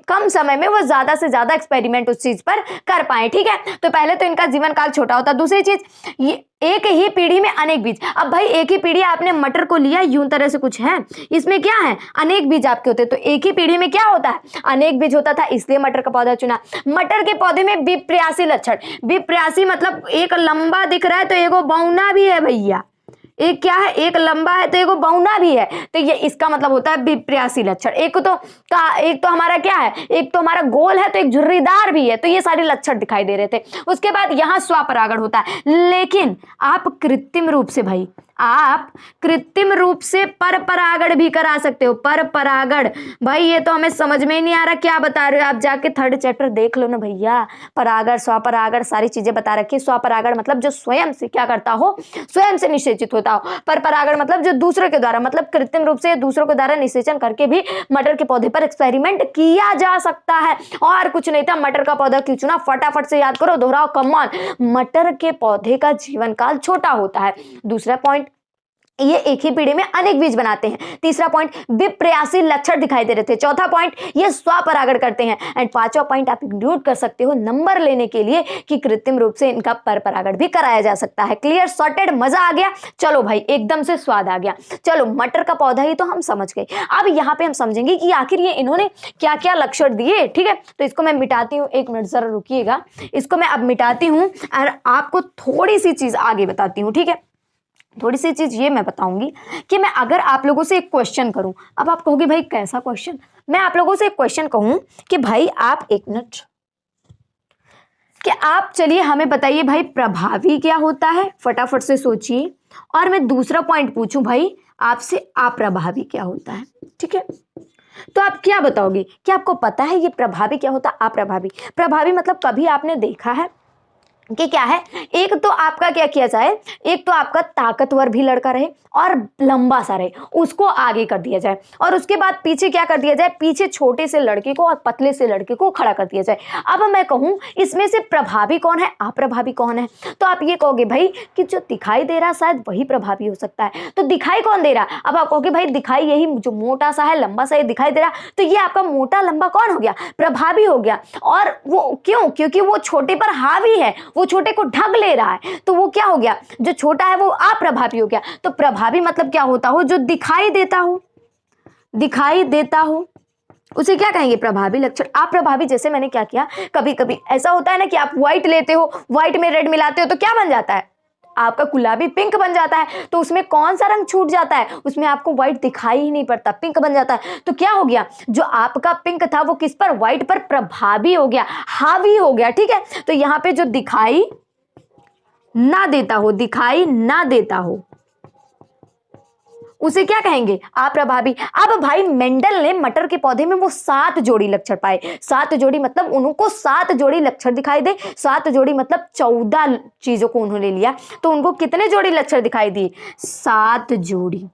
कम समय में वो ज्यादा से ज्यादा एक्सपेरिमेंट उस चीज पर कर पाए। ठीक है, तो पहले तो इनका जीवन काल छोटा होता है। दूसरी चीज, ये एक ही पीढ़ी में अनेक बीज। अब भाई एक ही पीढ़ी, आपने मटर को लिया, यूं तरह से कुछ है, इसमें क्या है, अनेक बीज आपके होते हैं। तो एक ही पीढ़ी में क्या होता है, अनेक बीज होता था, इसलिए मटर का पौधा चुना। मटर के पौधे में विप्रयासी लक्षण, विप्रयासी मतलब एक लंबा दिख रहा है तो एगो बौना भी है भैया, एक क्या है, एक लंबा है तो एगो बौना भी है, तो ये इसका मतलब होता है विप्रयासी लक्षण। एक तो हमारा क्या है, एक तो हमारा गोल है तो एक झुर्रीदार भी है, तो ये सारे लक्षण दिखाई दे रहे थे। उसके बाद यहाँ स्वपरागण होता है, लेकिन आप कृत्रिम रूप से भाई, आप कृत्रिम रूप से पर परागण भी करा सकते हो। पर परागण भाई ये तो हमें समझ में ही नहीं आ रहा क्या बता रहे हो, आप जाके 3rd चैप्टर देख लो ना भैया। परागण स्वपरागण सारी चीजें बता रखी है। स्वपरागण मतलब जो स्वयं से क्या करता हो, स्वयं से निषेचित होता हो। पर परागण मतलब जो दूसरे के द्वारा, मतलब कृत्रिम रूप से दूसरों के द्वारा निषेचन करके भी मटर के पौधे पर एक्सपेरिमेंट किया जा सकता है। और कुछ नहीं था, मटर का पौधा क्यों चुना, फटाफट से याद करो, दोहराओ, कम ऑन। मटर के पौधे का जीवन काल छोटा होता है। दूसरा पॉइंट, ये एक ही पीढ़ी में अनेक बीज बनाते हैं। तीसरा पॉइंट, विप्रयासी लक्षण दिखाई दे रहे थे। चौथा पॉइंट, ये स्वपरागण करते हैं। एंड पांचवा पॉइंट आप इंक्लूड कर सकते हो नंबर लेने के लिए कि कृत्रिम रूप से इनका पर परागण भी कराया जा सकता है। क्लियर, सॉर्टेड, मजा आ गया। चलो भाई एकदम से स्वाद आ गया। चलो मटर का पौधा ही तो हम समझ गए। अब यहाँ पे हम समझेंगे कि आखिर ये इन्होंने क्या क्या लक्षण दिए। ठीक है, तो इसको मैं मिटाती हूँ, 1 मिनट जरा रुकिएगा, इसको मैं अब मिटाती हूँ और आपको थोड़ी सी चीज आगे बताती हूँ। ठीक है, थोड़ी सी चीज ये मैं बताऊंगी कि मैं अगर आप लोगों से एक क्वेश्चन करूं, अब आप कहोगे भाई कैसा क्वेश्चन, मैं आप लोगों से एक क्वेश्चन कहूं कि भाई आप 1 मिनट, कि आप चलिए हमें बताइए भाई प्रभावी क्या होता है, फटाफट से सोचिए। और मैं दूसरा पॉइंट पूछूं भाई आपसे, अप्रभावी क्या होता है। ठीक है, तो आप क्या बताओगे, क्या आपको पता है ये प्रभावी क्या होता है, अप्रभावी। प्रभावी मतलब कभी आपने देखा है कि क्या है, एक तो आपका क्या किया जाए, एक तो आपका ताकतवर भी लड़का रहे और लंबा सा रहे, उसको आगे कर दिया जाए, और उसके बाद पीछे क्या कर दिया जाए, पीछे छोटे से लड़के को और पतले से लड़के को खड़ा कर दिया जाए। अब मैं कहूं इसमें से प्रभावी कौन है, अप्रभावी कौन है, तो आप ये कहोगे भाई कि जो दिखाई दे रहा शायद वही प्रभावी हो सकता है। तो दिखाई कौन दे रहा, अब आप कहोगे भाई दिखाई यही जो मोटा सा है, लंबा सा ये दिखाई दे रहा, तो ये आपका मोटा लंबा कौन हो गया, प्रभावी हो गया। और वो क्यों, क्योंकि वो छोटे पर हावी है, वो छोटे को ढक ले रहा है, तो वो क्या हो गया, जो छोटा है वो अप्रभावी हो गया। तो प्रभावी मतलब क्या होता हो, जो दिखाई देता हो, दिखाई देता हो, उसे क्या कहेंगे, प्रभावी लक्षण। अप्रभावी जैसे मैंने क्या किया, कभी कभी ऐसा होता है ना कि आप व्हाइट लेते हो, व्हाइट में रेड मिलाते हो तो क्या बन जाता है, आपका गुलाबी पिंक बन जाता है। तो उसमें कौन सा रंग छूट जाता है, उसमें आपको व्हाइट दिखाई ही नहीं पड़ता, पिंक बन जाता है। तो क्या हो गया, जो आपका पिंक था वो किस पर, व्हाइट पर प्रभावी हो गया, हावी हो गया। ठीक है, तो यहां पे जो दिखाई ना देता हो, दिखाई ना देता हो, उसे क्या कहेंगे, अप्रभावी। अब भाई मेंडल ने मटर के पौधे में वो 7 जोड़ी लक्षण पाए। 7 जोड़ी मतलब उनको 7 जोड़ी लक्षण दिखाई दे, 7 जोड़ी मतलब 14 चीजों को उन्होंने लिया, तो उनको कितने जोड़ी लक्षण दिखाई दिए, 7 जोड़ी।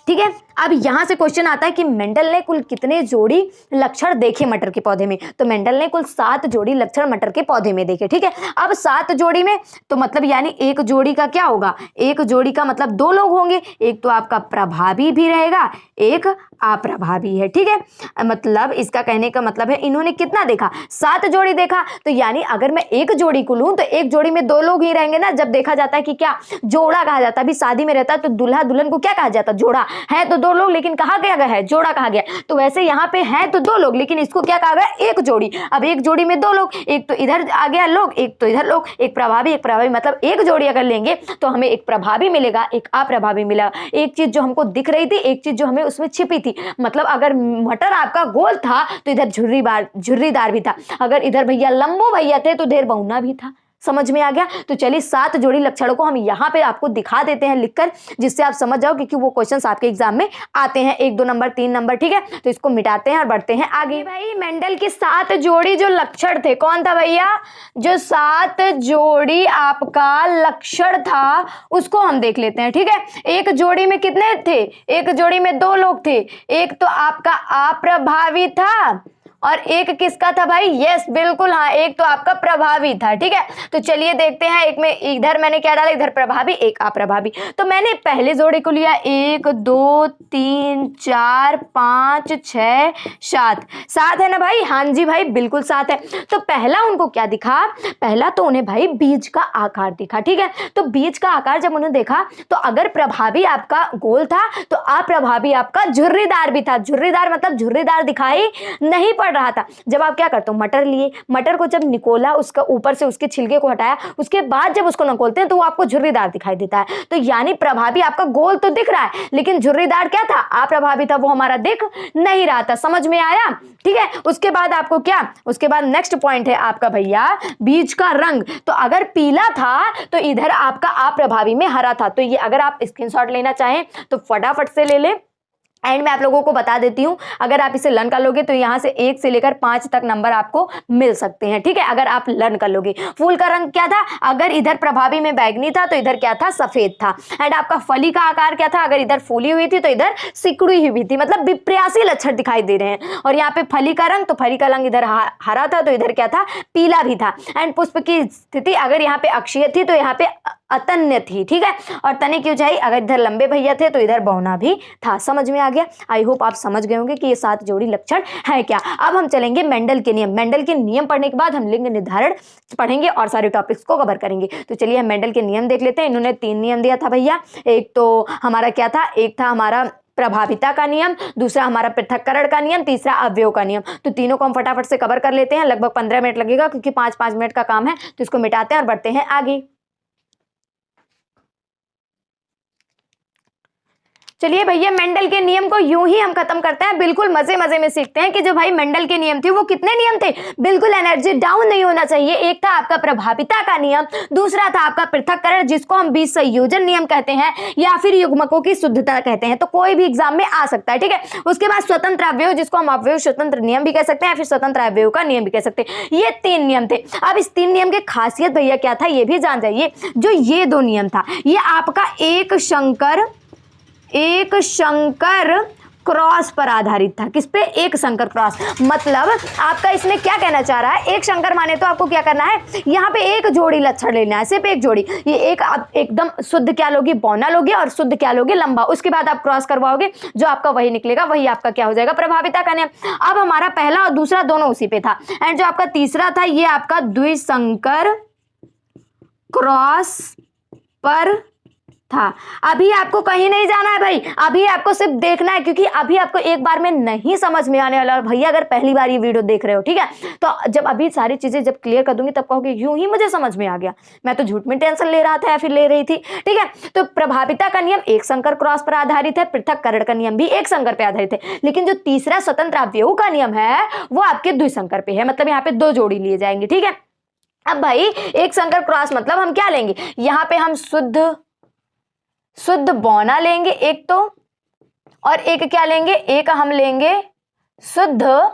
ठीक है, अब यहां से क्वेश्चन आता है कि मेंडल ने कुल कितने जोड़ी लक्षण देखे मटर के पौधे में, तो मेंडल ने कुल 7 जोड़ी लक्षण मटर के पौधे में देखे। ठीक है, अब 7 जोड़ी में तो मतलब यानी एक जोड़ी का क्या होगा, एक जोड़ी का मतलब 2 लोग होंगे, एक तो आपका प्रभावी भी रहेगा, एक अप्रभावी है। ठीक है, मतलब इसका कहने का मतलब है इन्होंने कितना देखा, 7 जोड़ी देखा। तो यानी अगर मैं एक जोड़ी को लूं तो एक जोड़ी में 2 लोग ही रहेंगे ना। जब देखा जाता है कि क्या जोड़ा कहा जाता है, अभी शादी में रहता है तो दूल्हा दुल्हन को क्या कहा जाता है, जोड़ा है तो 2 लोग, लेकिन कहा गया है जोड़ा कहा गया। तो वैसे यहाँ पे है तो 2 लोग, लेकिन इसको क्या कहा गया, एक जोड़ी। अब एक जोड़ी में 2 लोग, एक तो इधर आ गया लोग, एक तो इधर लोग, एक प्रभावी एक प्रभावी, मतलब एक जोड़ी अगर लेंगे तो हमें एक प्रभावी मिलेगा, एक अप्रभावी मिलेगा। एक चीज जो हमको दिख रही थी, एक चीज जो हमें उसमें छिपी थी। मतलब अगर मटर आपका गोल था तो इधर झुर्रीदार भी था, अगर इधर भैया लंबो भैया थे तो इधर बौना भी था। समझ में आ गया। तो चलिए 7 जोड़ी लक्षणों को हम यहाँ पे आपको दिखा देते हैं लिखकर, जिससे आप समझ जाओ, क्योंकि वो क्वेश्चंस आपके एग्जाम में आते हैं 1 2 नंबर 3 नंबर। ठीक है, तो इसको मिटाते हैं और बढ़ते हैं आगे। भाई मेंडल की 7 जोड़ी जो लक्षण थे, कौन था भैया, जो 7 जोड़ी आपका लक्षण था उसको हम देख लेते हैं। ठीक है, एक जोड़ी में कितने थे, एक जोड़ी में 2 लोग थे, एक तो आपका अप्रभावी था और एक किसका था भाई? यस बिल्कुल, हाँ, एक तो आपका प्रभावी था। ठीक है, तो चलिए देखते हैं। एक में इधर मैंने क्या डाला, इधर प्रभावी, एक अप्रभावी। तो मैंने पहले जोड़े को लिया 1 2 3 4 5 6 7, 7 है ना भाई? हाँ जी भाई, बिल्कुल 7 है। तो पहला उनको क्या दिखा? पहला तो उन्हें भाई बीज का आकार दिखा। ठीक है, तो बीज का आकार जब उन्हें देखा तो अगर प्रभावी आपका गोल था तो अप्रभावी आपका झुर्रीदार भी था। झुर्रीदार मतलब झुर्रीदार दिखाई नहीं पड़ रहा था। जब आप क्या करते हो, मटर लिए, मटर को जब निकोला, उसका ऊपर से उसके छिलके को हटाया, उसके बाद जब उसको निकोलते हैं तो वो आपको झुर्रीदार दिखाई देता है। तो यानी प्रभावी आपका गोल तो दिख रहा है, लेकिन झुर्रीदार क्या था? अप्रभावी था, वो हमारा दिख नहीं रहा था। समझ में आया? ठीक है, उसके बाद आपको क्या, उसके बाद नेक्स्ट पॉइंट है आपका भैया बीज का रंग। तो अगर पीला था तो इधर आपका अप्रभावी में हरा था। तो ये अगर आप स्क्रीनशॉट लेना चाहें तो फटाफट से ले लें। एंड मैं आप लोगों को बता देती हूं, अगर आप इसे लर्न कर लोगे तो यहां से 1 से लेकर 5 तक नंबर आपको मिल सकते हैं। ठीक है, अगर आप लर्न कर लोगे। फूल का रंग क्या था? अगर इधर प्रभावी में बैगनी था तो इधर क्या था? सफेद था। एंड आपका फली का आकार क्या था? अगर इधर फूली हुई थी तो इधर सिकुड़ी हुई थी, मतलब विप्रयासी लक्षण दिखाई दे रहे हैं। और यहाँ पे फली का रंग, तो फली का रंग इधर हरा था तो इधर क्या था? पीला भी था। एंड पुष्प की स्थिति अगर यहाँ पे अक्षीय थी तो यहाँ पे अतन्य थी। ठीक है, और तने की ऊंचाई अगर इधर लंबे भैया थे तो इधर बौना भी था। समझ में आ गया? आई होप आप समझ गए होंगे कि ये 7 जोड़ी लक्षण है क्या। अब हम चलेंगे मेंडल के नियम। मेंडल के नियम पढ़ने के बाद हम लिंग निर्धारण पढ़ेंगे और सारे टॉपिक्स को कवर करेंगे। तो चलिए हम मेंडल के नियम देख लेते हैं। इन्होंने 3 नियम दिया था भैया। एक तो हमारा क्या था? एक था हमारा प्रभाविता का नियम, दूसरा हमारा पृथक्करण का नियम, तीसरा अवयव का नियम। तो तीनों को हम फटाफट से कवर कर लेते हैं। लगभग 15 मिनट लगेगा क्योंकि 5-5 मिनट का काम है। तो इसको मिटाते हैं और बढ़ते हैं आगे। चलिए भैया मेंडल के नियम को यूं ही हम खत्म करते हैं। बिल्कुल मजे मजे में सीखते हैं कि जो भाई मेंडल के नियम थे वो कितने नियम थे? बिल्कुल एनर्जी डाउन नहीं होना चाहिए। एक था आपका प्रभाविता का नियम, दूसरा था आपका पृथक्करण जिसको हम बीज संयोजन नियम कहते हैं या फिर युग्मकों की शुद्धता कहते हैं। तो कोई भी एग्जाम में आ सकता है। ठीक है, उसके बाद स्वतंत्र अवयव जिसको हम अवयव स्वतंत्र नियम भी कह सकते हैं या फिर स्वतंत्र अवयव का नियम भी कह सकते हैं। ये 3 नियम थे। अब इस 3 नियम की खासियत भैया क्या था ये भी जान जाइए। जो ये 2 नियम था ये आपका एक शंकर क्रॉस पर आधारित था। किस पे? एक शंकर क्रॉस। मतलब आपका इसमें क्या कहना चाह रहा है? एक शंकर माने तो आपको क्या करना है? यहाँ पे एक जोड़ी लक्षण लेना है, सिर्फ एक जोड़ी। ये एक आप एकदम शुद्ध क्या लोगे? बौना लोगे और शुद्ध क्या लोगे? लंबा। उसके बाद आप क्रॉस करवाओगे, जो आपका वही निकलेगा, वही आपका क्या हो जाएगा? प्रभाविता का नियम। अब हमारा पहला और दूसरा दोनों उसी पे था। एंड जो आपका तीसरा था ये आपका द्विशंकर क्रॉस पर था। अभी आपको कहीं नहीं जाना है भाई, अभी आपको सिर्फ देखना है, क्योंकि अभी आपको एक बार में नहीं समझ में आने वाला। भैया अगर पहली बार ये वीडियो देख रहे हो, ठीक है, तो जब अभी सारी चीजें जब क्लियर कर दूंगी तब कहोगे यूं ही मुझे समझ में आ गया, मैं तो झूठ में टेंशन ले रहा था या फिर ले रही थी। ठीक है, तो प्रभाविता का नियम एक शंकर क्रॉस पर आधारित है, पृथक्करण का नियम भी एक शंकर पर आधारित है, लेकिन जो तीसरा स्वतंत्र अवयव का नियम है वो आपके द्विशंकर पे है। मतलब यहाँ पे 2 जोड़ी लिए जाएंगे। ठीक है, अब भाई एक शंकर क्रॉस मतलब हम क्या लेंगे? यहाँ पे हम शुद्ध बौना लेंगे एक तो, और एक क्या लेंगे? एक हम लेंगे शुद्ध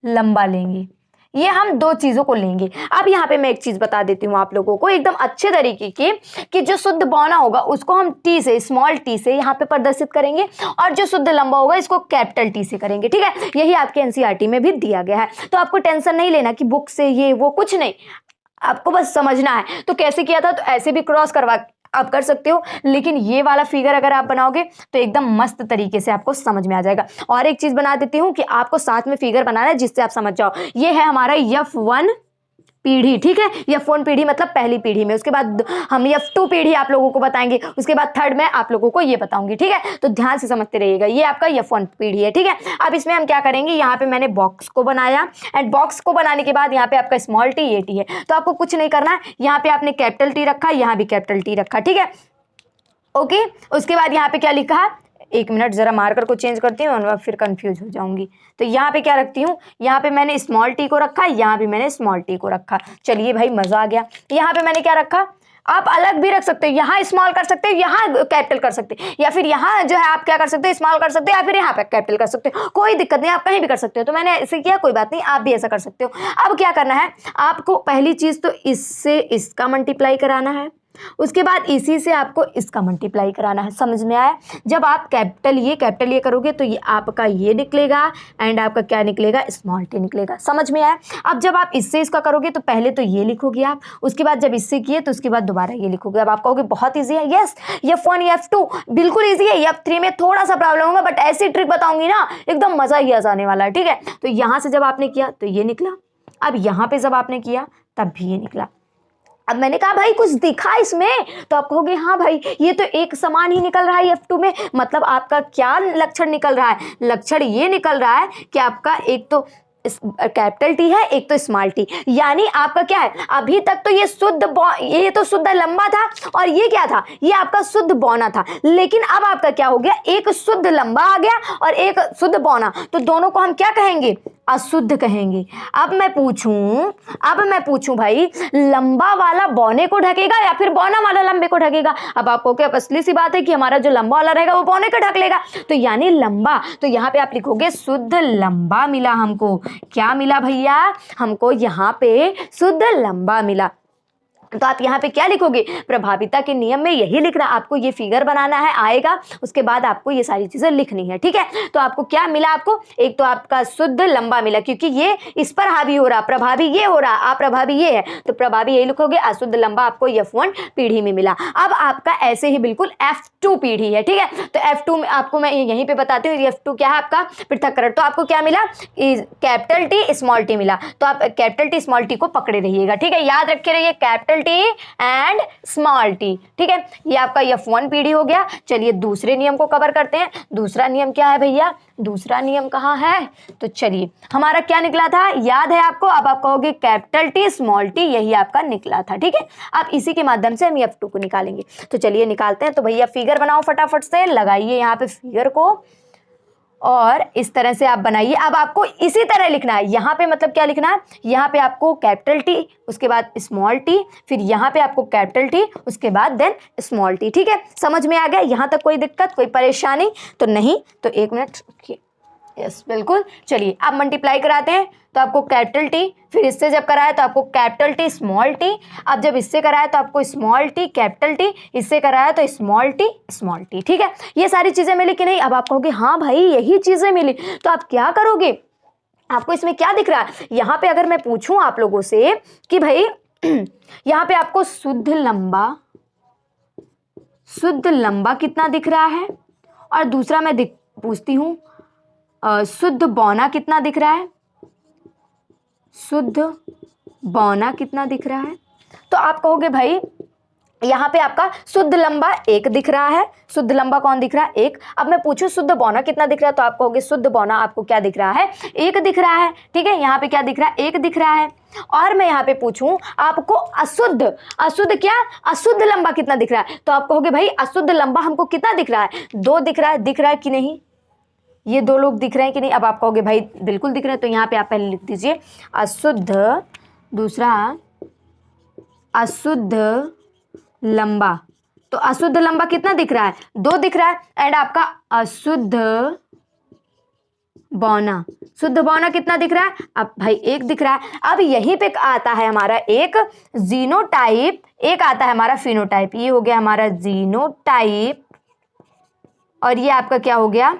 लंबा लेंगे। ये हम 2 चीजों को लेंगे। अब यहाँ पे मैं एक चीज बता देती हूँ आप लोगों को एकदम अच्छे तरीके की, कि जो शुद्ध बौना होगा उसको हम टी से, स्मॉल टी से यहाँ पे प्रदर्शित करेंगे, और जो शुद्ध लंबा होगा इसको कैपिटल टी से करेंगे। ठीक है, यही आपके एनसीईआरटी में भी दिया गया है। तो आपको टेंशन नहीं लेना कि बुक से ये वो, कुछ नहीं, आपको बस समझना है। तो कैसे किया था? तो ऐसे भी क्रॉस करवा आप कर सकते हो, लेकिन ये वाला फिगर अगर आप बनाओगे तो एकदम मस्त तरीके से आपको समझ में आ जाएगा। और एक चीज बना देती हूँ कि आपको साथ में फिगर बनाना है जिससे आप समझ जाओ। ये है हमारा F1 पीढ़ी। ठीक है, F1 पीढ़ी मतलब पहली पीढ़ी में, उसके बाद हम F2 पीढ़ी आप लोगों को बताएंगे, उसके बाद 3rd में आप लोगों को ये बताऊंगी। ठीक है, तो ध्यान से समझते रहिएगा। ये आपका F1 पीढ़ी है। ठीक है, अब इसमें हम क्या करेंगे? यहाँ पे मैंने बॉक्स को बनाया, एंड बॉक्स को बनाने के बाद यहाँ पे आपका स्मॉल टी, ये टी है, तो आपको कुछ नहीं करना है। यहाँ पे आपने कैपिटल टी रखा, यहाँ भी कैपिटल टी रखा। ठीक है, ओके, उसके बाद यहाँ पे क्या लिखा है? 1 मिनट जरा मार्कर को चेंज करती हूँ और फिर कंफ्यूज हो जाऊंगी। तो यहाँ पे क्या रखती हूँ? यहाँ पे मैंने स्मॉल टी को रखा, यहाँ भी मैंने स्मॉल टी को रखा। चलिए भाई मजा आ गया। यहाँ पे मैंने क्या रखा? आप अलग भी रख सकते हो, यहाँ स्मॉल कर सकते हो, यहाँ कैपिटल कर सकते हो, या फिर यहाँ जो है आप क्या कर सकते हो? स्मॉल कर सकते हो, या फिर यहाँ पे कैपिटल कर सकते हो। कोई दिक्कत नहीं, आप कहीं भी कर सकते हो। तो मैंने ऐसे किया, कोई बात नहीं, आप भी ऐसा कर सकते हो। अब क्या करना है आपको? पहली चीज तो इससे इसका मल्टीप्लाई कराना है, उसके बाद इसी से आपको इसका मल्टीप्लाई कराना है। समझ में आया? जब आप कैपिटल ये करोगे तो ये आपका ये निकलेगा एंड आपका क्या निकलेगा, स्मॉल टी निकलेगा। समझ में आया? अब जब आप इससे इसका करोगे तो पहले तो ये लिखोगे आप, उसके बाद जब इससे किए तो उसके बाद दोबारा ये लिखोगे। अब आप कहोगे बहुत ईजी है। यस, F1 F2 बिल्कुल ईजी है। F3 में थोड़ा सा प्रॉब्लम होगा, बट ऐसी ट्रिक बताऊंगी ना एकदम मजा ही आ जाने वाला है। ठीक है, तो यहाँ से जब आपने किया तो ये निकला, अब यहाँ पे जब आपने किया तब भी ये निकला। अब मैंने कहा भाई कुछ दिखा इसमें, तो आप कहोगे हाँ भाई ये तो एक समान ही निकल रहा है F2 में। मतलब आपका क्या लक्षण निकल रहा है? लक्षण ये निकल रहा है कि आपका एक तो कैपिटल टी है, एक तो स्मॉल टी, यानी आपका क्या है, अभी तक तो ये तो शुद्ध लंबा था और ये क्या था, ये आपका शुद्ध बौना था। लेकिन अब आपका क्या हो गया, एक शुद्ध लंबा आ गया और एक शुद्ध बौना, तो दोनों को हम क्या कहेंगे, अशुद्ध कहेंगे। अब मैं पूछूं भाई लंबा वाला बौने को ढकेगा या फिर बौना वाला लंबे को ढकेगा? अब आपको क्या असली सी बात है कि हमारा जो लंबा वाला रहेगा वो बौने को ढक लेगा, तो यानी लंबा। तो यहाँ पे आप लिखोगे शुद्ध लंबा मिला हमको। क्या मिला भैया? हमको यहाँ पे शुद्ध लंबा मिला। तो आप यहाँ पे क्या लिखोगे, प्रभाविता के नियम में यही लिखना, आपको ये फिगर बनाना है, आएगा उसके बाद आपको ये सारी चीजें लिखनी है। ठीक है, तो आपको क्या मिला, आपको एक तो आपका शुद्ध लंबा मिला क्योंकि ये इस पर हावी हो रहा, प्रभावी ये हो रहा, अप्रभावी ये है, तो प्रभावी यही लिखोगे, अशुद्ध लंबा आपको F1 पीढ़ी में मिला। अब आपका ऐसे ही बिल्कुल F2 पीढ़ी है। ठीक है, तो F2 में आपको मैं यहीं पे बताती हूँ, F2 क्या है आपका पृथक्करण। तो आपको क्या मिला, कैपिटल टी स्मॉल टी मिला, तो आप कैपिटल टी स्मॉल टी को पकड़े रहिएगा। ठीक है, याद रखे रहिए, capital T and small T. ठीक है, ये आपका F1 पीढ़ी हो गया। चलिए दूसरे नियम को कवर करते हैं। दूसरा नियम क्या है भैया, दूसरा नियम कहाँ है, तो चलिए हमारा क्या निकला था, याद है आपको? अब आप कहोगे कैपिटल टी स्मॉल टी, यही आपका निकला था। ठीक है, अब इसी के माध्यम से हम F2 को निकालेंगे, तो चलिए निकालते हैं। तो भैया फिगर बनाओ, फटाफट से लगाइए यहाँ पे फिगर को और इस तरह से आप बनाइए। अब आपको इसी तरह लिखना है, यहाँ पे मतलब क्या लिखना है, यहाँ पे आपको कैपिटल टी, उसके बाद स्मॉल टी, फिर यहाँ पे आपको कैपिटल टी, उसके बाद देन स्मॉल टी। ठीक है, समझ में आ गया? यहाँ तक कोई दिक्कत, कोई परेशानी तो नहीं? तो एक मिनट रुकिए। यस बिल्कुल। चलिए अब मल्टीप्लाई कराते हैं, तो आपको कैपिटल टी, फिर इससे जब कराया तो आपको कैपिटल टी स्मॉल टी, अब जब इससे कराया तो आपको स्मॉल टी कैपिटल टी, इससे कराया तो स्मॉल टी। ठीक है, ये सारी चीजें मिली कि नहीं? अब आप कहोगे हाँ भाई यही चीजें मिली, तो आप क्या करोगे, आपको इसमें क्या दिख रहा है? यहाँ पे अगर मैं पूछूं आप लोगों से कि भाई यहाँ पे आपको शुद्ध लंबा कितना दिख रहा है, और दूसरा मैं पूछती हूँ शुद्ध बौना कितना दिख रहा है, शुद्ध बौना कितना दिख रहा है? तो आप कहोगे भाई यहाँ पे आपका शुद्ध लंबा एक दिख रहा है, शुद्ध लंबा कौन दिख रहा है, एक। अब मैं पूछूं शुद्ध बौना कितना दिख रहा है, तो आप कहोगे शुद्ध बौना आपको क्या दिख रहा है, एक दिख रहा है। ठीक है, यहाँ पे क्या दिख रहा है, एक दिख रहा है। और मैं यहाँ पे पूछूं आपको अशुद्ध लंबा कितना दिख रहा है, तो आप कहोगे भाई अशुद्ध लंबा हमको कितना दिख रहा है, दो दिख रहा है कि नहीं, ये दो लोग दिख रहे हैं कि नहीं? अब आप कहोगे भाई बिल्कुल दिख रहे हैं, तो यहाँ पे आप पहले लिख दीजिए अशुद्ध, दूसरा अशुद्ध लंबा। तो अशुद्ध लंबा कितना दिख रहा है, दो दिख रहा है, एंड आपका अशुद्ध बौना, शुद्ध बौना कितना दिख रहा है, अब भाई एक दिख रहा है। अब यहीं पे आता है हमारा एक जीनोटाइप, एक आता है हमारा फिनोटाइप। ये हो गया हमारा जीनोटाइप और ये आपका क्या हो गया,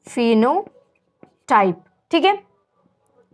फिनोटाइप। ठीक है,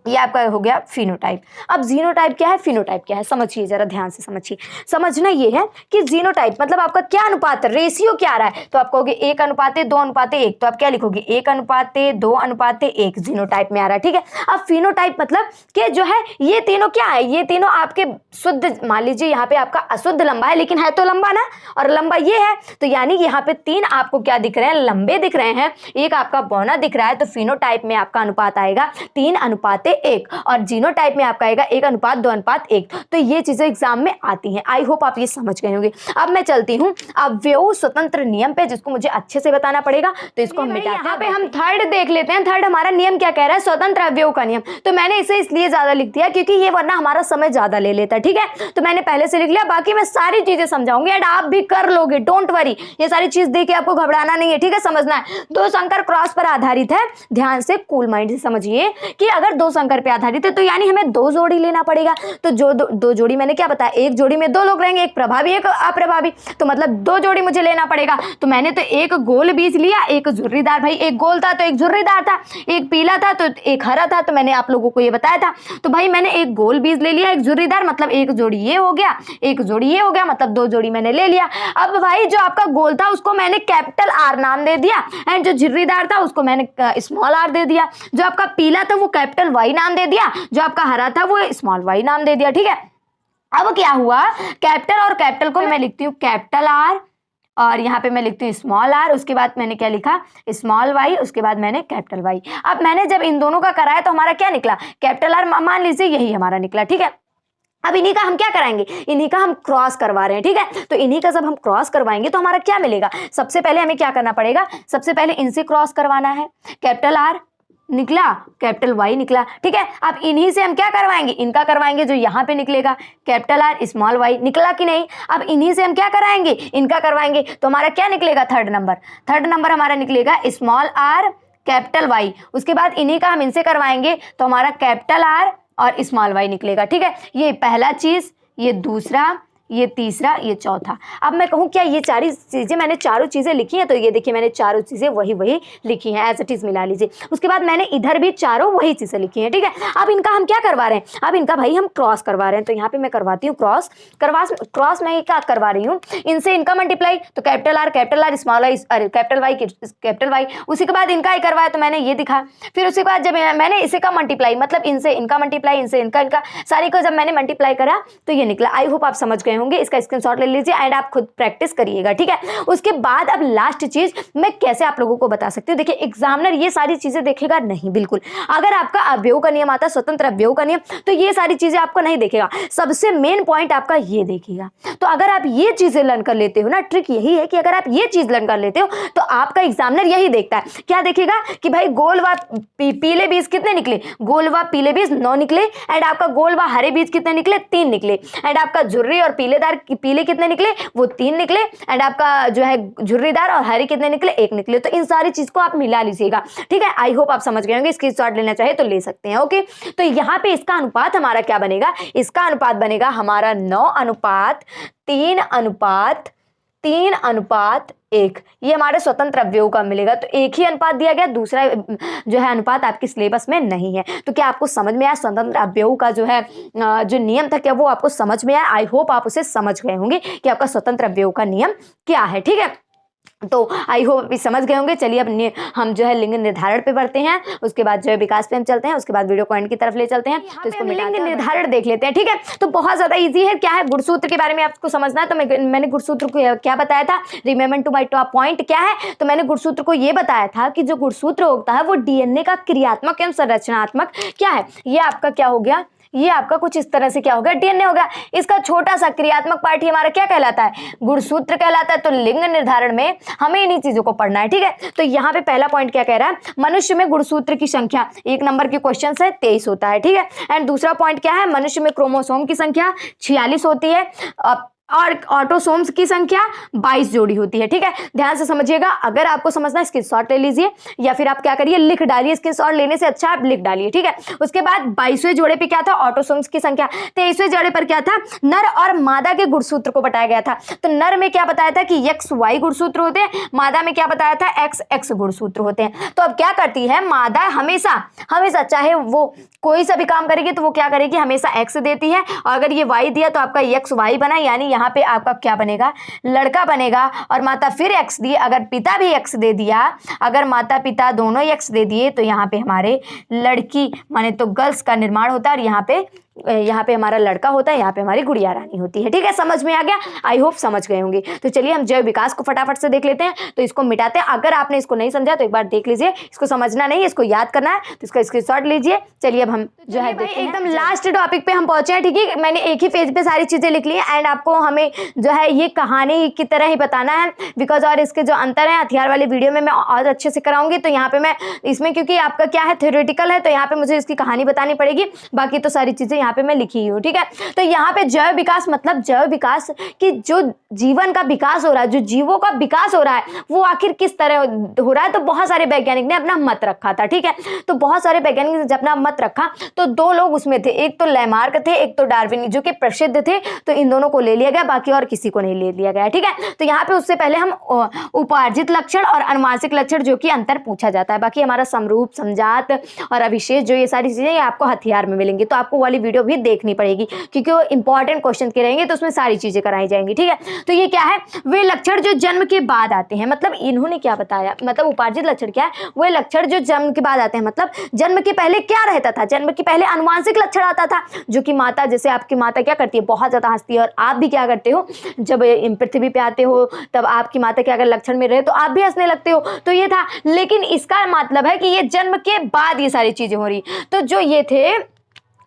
ये आपका हो गया फिनोटाइप। अब जीनोटाइप क्या है, फिनोटाइप क्या है, समझिए जरा ध्यान से समझिए। समझना ये है कि जीनोटाइप मतलब आपका क्या अनुपात, रेशियो क्या आ रहा है, तो आप कहोगे 1:2:1, तो आप क्या लिखोगे 1:2:1 जीनोटाइप में आ रहा है। ठीक है, अब फिनोटाइप मतलब कि जो है ये तीनों क्या है, ये तीनों आपके शुद्ध, मान लीजिए यहाँ पे आपका अशुद्ध लंबा है लेकिन है तो लंबा ना, और लंबा ये है, तो यानी यहाँ पे तीन आपको क्या दिख रहे हैं, लंबे दिख रहे हैं, एक आपका बौना दिख रहा है, तो फिनोटाइप में आपका अनुपात आएगा 3:1, और जीनोटाइप में आपका आएगा 1:2:1। तो ये चीजें एग्जाम में आती हैं। आई होप आप ये समझ गए होंगे। अब मैं चलती हूँ अवयव स्वतंत्र नियम पे, जिसको मुझे अच्छे से बताना पड़ेगा, तो इसको हम मिटाते हैं। यहाँ पे हम थर्ड देख लेते हैं। थर्ड हमारा नियम क्या कह रहा है, स्वतंत्र अवयव का नियम। तो मैंने इसे इसलिए ज्यादा लिख दिया क्योंकि ये वरना हमारा समय ज्यादा ले लेता है। ठीक है, तो मैंने पहले से लिख लिया, बाकी मैं सारी चीजें समझाऊंगी एंड आप भी कर लोगे, डोंट वरी। ये सारी चीज देख के आपको घबराना नहीं है, ठीक है, समझना है। दो संकर क्रॉस पर आधारित है, ध्यान से कूल माइंड से समझिए कि अगर दो संकर पे आधारित है, तो यानी हमें 2 जोड़ी लेना पड़ेगा। तो जो 2 जोड़ी मैंने क्या बताया, एक जोड़ी में 2 लोग रहेंगे, एक प्रभावी एक अप्रभावी, तो मतलब 2 जोड़ी मुझे लेना पड़ेगा। तो मैंने तो एक गोल बीज लिया, एक झुर्रीदार, भाई एक गोल था तो एक झुर्रीदार था, एक पीला था तो एक हरा था, तो मैंने आप लोगों को ये बताया था। तो भाई मैंने एक गोल बीज ले लिया, एक झुर्रीदार, मतलब एक जोड़ी ये हो गया, एक जोड़ी ये हो गया, मतलब 2 जोड़ी मैंने ले लिया। अब भाई जो आपका गोल था उसको मैंने कैपिटल आर नाम दे दिया, एंड जो झुर्रीदार था उसको मैंने स्मॉल आर दे दिया, जो आपका पीला था वो कैपिटल वाई नाम दे दिया, जो आपका हरा था वो स्मॉल वाई नाम दे दिया। ठीक है, अब क्या हुआ, कैपिटल और कैपिटल को मैं लिखती हूँ कैपिटल आर, और यहाँ पे मैं लिखती हूँ स्मॉल आर, उसके बाद मैंने क्या लिखा, स्मॉल वाई, उसके बाद मैंने कैपिटल वाई। अब मैंने जब इन दोनों का कराया तो हमारा क्या निकला, कैपिटल आर, मान लीजिए यही हमारा निकला। ठीक है, अब इन्हीं का हम क्या कराएंगे, इन्हीं का हम क्रॉस करवा रहे हैं। ठीक है, तो इन्हीं का जब हम क्रॉस करवाएंगे तो हमारा क्या मिलेगा, सबसे पहले हमें क्या करना पड़ेगा, सबसे पहले इनसे क्रॉस करवाना है, कैपिटल आर निकला, कैपिटल वाई निकला। ठीक है, अब इन्हीं से हम क्या करवाएंगे, इनका करवाएंगे, जो यहाँ पे निकलेगा कैपिटल आर स्मॉल वाई, निकला कि नहीं। अब इन्हीं से हम क्या कराएंगे, इनका करवाएंगे, तो हमारा क्या निकलेगा, थर्ड नंबर हमारा निकलेगा स्मॉल आर कैपिटल वाई। उसके बाद इन्हीं का हम इनसे करवाएंगे तो हमारा कैपिटल आर और स्मॉल वाई निकलेगा। ठीक है, ये पहला चीज, ये दूसरा, ये तीसरा, ये चौथा। अब मैं कहूँ क्या ये सारी चीज़ें मैंने चारों चीज़ें लिखी हैं, तो ये देखिए मैंने चारों चीज़ें वही लिखी हैं, एज इट इज़ मिला लीजिए। उसके बाद मैंने इधर भी चारों वही चीज़ें लिखी हैं। ठीक है, अब इनका हम क्या करवा रहे हैं, अब इनका भाई हम क्रॉस करवा रहे हैं, तो यहाँ पे मैं करवाती हूँ क्रॉस मैं क्या करवा रही हूँ, इनसे इनका मल्टीप्लाई, तो कैपिटल आर स्मॉल आई, अरे कैपिटल वाई, उसी के बाद इनका ही करवाया तो मैंने ये दिखा। फिर उसके बाद जब मैंने इसे का मल्टीप्लाई, मतलब इनसे इनका मल्टीप्लाई, इनसे इनका सारी को जब मैंने मल्टीप्लाई करा तो ये निकला। आई होप आप समझ गए होंगे, इसका स्क्रीनशॉट ले लीजिए एंड आप खुद प्रैक्टिस करिएगा। ठीक है, उसके बाद अब लास्ट चीज मैं कैसे आप लोगों को बता सकती हूँ, देखिए एग्जामिनर ये सारी चीजें देखेगा नहीं, बिल्कुल। अगर आपका अवयव का नियम आता है, स्वतंत्र अवयव का नियम, तो ये सारी चीजें आपको नहीं देखेगा, सबसे मेन पॉइंट आपका ये देखेगा। तो अगर आप ये चीजें लर्न कर लेते हो ना, ट्रिक यही है कि अगर आप ये चीज लर्न कर लेते हो तो आपका एग्जामिनर यही देखता है, क्या देखेगा कि भाई गोल व पीले बीज कितने निकले, गोल व पीले बीज 9 निकले, एंड आपका गोल व हरे बीज कितने निकले, 3 निकले, एंड आपका झुर्री और पीले कितने निकले, वो 3 निकले, एंड आपका जो है झुर्रीदार और हरे कितने निकले, 1 निकले। तो इन सारी चीज को आप मिला लीजिएगा। ठीक है, आई होप आप समझ गए होंगे, स्क्रीनशॉट लेना चाहे तो ले सकते हैं। ओके, तो यहाँ पे इसका अनुपात हमारा क्या बनेगा, इसका अनुपात बनेगा हमारा 9:3:1। ये हमारे स्वतंत्र अवयव का मिलेगा, तो एक ही अनुपात दिया गया, दूसरा जो है अनुपात आपके सिलेबस में नहीं है। तो क्या आपको समझ में आया स्वतंत्र अवयव का जो है जो नियम था, क्या वो आपको समझ में आया? आई होप आप उसे समझ गए होंगे कि आपका स्वतंत्र अवयव का नियम क्या है। ठीक है, तो आई होप अभी समझ गए होंगे। चलिए अब हम जो है लिंग निर्धारण पे बढ़ते हैं, उसके बाद जो है विकास पे हम चलते हैं, उसके बाद वीडियो को एंड की तरफ ले चलते हैं। तो इसको लिंग निर्धारण देख लेते हैं। ठीक है, तो बहुत ज्यादा इजी है। क्या है, गुणसूत्र के बारे में आपको समझना है। तो मैंने गुणसूत्र को क्या बताया था, remember to my top point क्या है, तो मैंने गुणसूत्र को ये बताया था कि जो गुणसूत्र होता है वो डीएनए का क्रियात्मक एवं संरचनात्मक क्या है, ये आपका क्या हो गया, ये आपका कुछ इस तरह से क्या हो गया, डीएनए हो गया। इसका छोटा सा क्रियात्मक पार्ट ही हमारा क्या कहलाता है, गुणसूत्र कहलाता है। तो लिंग निर्धारण में हमें इन्हीं चीजों को पढ़ना है। ठीक है, तो यहाँ पे पहला पॉइंट क्या कह रहा है, मनुष्य में गुणसूत्र की संख्या 1 नंबर के क्वेश्चन है 23 होता है। ठीक है, एंड दूसरा पॉइंट क्या है, मनुष्य में क्रोमोसोम की संख्या 46 होती है और ऑटोसोम्स की संख्या 22 जोड़ी होती है। ठीक है, ध्यान से समझिएगा। अगर आपको समझना है स्क्रीनशॉट ले लीजिए, या फिर आप क्या करिए लिख डालिए, स्क्रीनशॉट लेने से अच्छा आप लिख डालिए। ठीक है, उसके बाद 22वें जोड़े पे क्या था, ऑटोसोम्स की संख्या। 23वें जोड़े पर क्या था, नर और मादा के गुणसूत्र को बताया गया था। तो नर में क्या बताया था कि XY गुणसूत्र होते हैं, मादा में क्या बताया था XX गुणसूत्र होते हैं। तो अब क्या करती है मादा, हमेशा चाहे वो कोई सा भी काम करेगी तो वो क्या करेगी, हमेशा X देती है, और अगर ये Y दिया तो आपका XY बना, यानी यहाँ पे आपका क्या बनेगा, लड़का बनेगा। और माता फिर X दिए, अगर पिता भी X दे दिया, अगर माता पिता दोनों ही X दे दिए तो यहाँ पे हमारे लड़की माने तो गर्ल्स का निर्माण होता है, और यहाँ पे हमारा लड़का होता है, यहाँ पे हमारी गुड़िया रानी होती है। ठीक है, समझ में आ गया? आई होप समझ गए होंगे। तो चलिए हम जैव विकास को फटाफट से देख लेते हैं। तो इसको मिटाते हैं। अगर आपने इसको नहीं समझा तो एक बार देख लीजिए, इसको समझना नहीं, इसको याद करना है, तो इसका स्क्रीनशॉट लीजिए। चलिए अब हम जो है एकदम लास्ट टॉपिक पे हम पहुंचे हैं। ठीक है, मैंने एक ही पेज पे सारी चीजें लिख ली है, एंड आपको हमें जो है ये कहानी की तरह ही बताना है, बिकॉज और इसके जो अंतर है हथियार वाले वीडियो में मैं और अच्छे से कराऊंगी। तो यहाँ पे मैं इसमें क्योंकि आपका क्या है थ्योरेटिकल है, तो यहाँ पे मुझे इसकी कहानी बतानी पड़ेगी, बाकी तो सारी चीजें यहाँ पे मैं लिखी हूँ, ठीक है। तो यहाँ पे जैव विकास मतलब जैव विकास कि जो जीवन का विकास हो रहा है, जो जीवों का विकास हो रहा है वो आखिर किस तरह हो रहा है। तो बहुत सारे वैज्ञानिक ने अपना मत रखा था, ठीक है। तो बहुत सारे वैज्ञानिक ने जब अपना मत रखा तो दो लोग उसमें थे, एक तो लैमार्क थे, एक तो डार्विन, जो कि प्रसिद्ध थे। तो इन दोनों को ले लिया गया, बाकी और किसी को नहीं ले लिया गया, ठीक है। तो यहाँ पे उससे पहले हम उपार्जित लक्षण और अनुवांशिक लक्षण जो कि अंतर पूछा जाता है। बाकी हमारा समरूप, समजात और अविशेष जो ये सारी चीजें ये आपको हथियार में मिलेंगी, तो आपको वाली वीडियो भी देखनी पड़ेगी क्योंकि वो इंपॉर्टेंट क्वेश्चन के रहेंगे, तो उसमें सारी चीजें कराई जाएंगी, ठीक है। तो ये क्या है, वे लक्षण जो जन्म के बाद आते हैं। मतलब इन्होंने क्या बताया, मतलब उपार्जित लक्षण क्या है, वे लक्षण जो जन्म के बाद आते हैं। मतलब जन्म के पहले क्या रहता था, जन्म के पहले अनुवांशिक लक्षण आता था, जो कि माता, जैसे आपकी माता क्या करती है, बहुत ज्यादा हंसती है, और आप भी क्या करते हो, जब पृथ्वी पे आते हो तब आपकी माता क्या अगर लक्षण में रहे तो आप भी हंसने लगते हो। तो ये था, लेकिन इसका मतलब है कि ये जन्म के बाद ये सारी चीजें हो रही। तो जो ये थे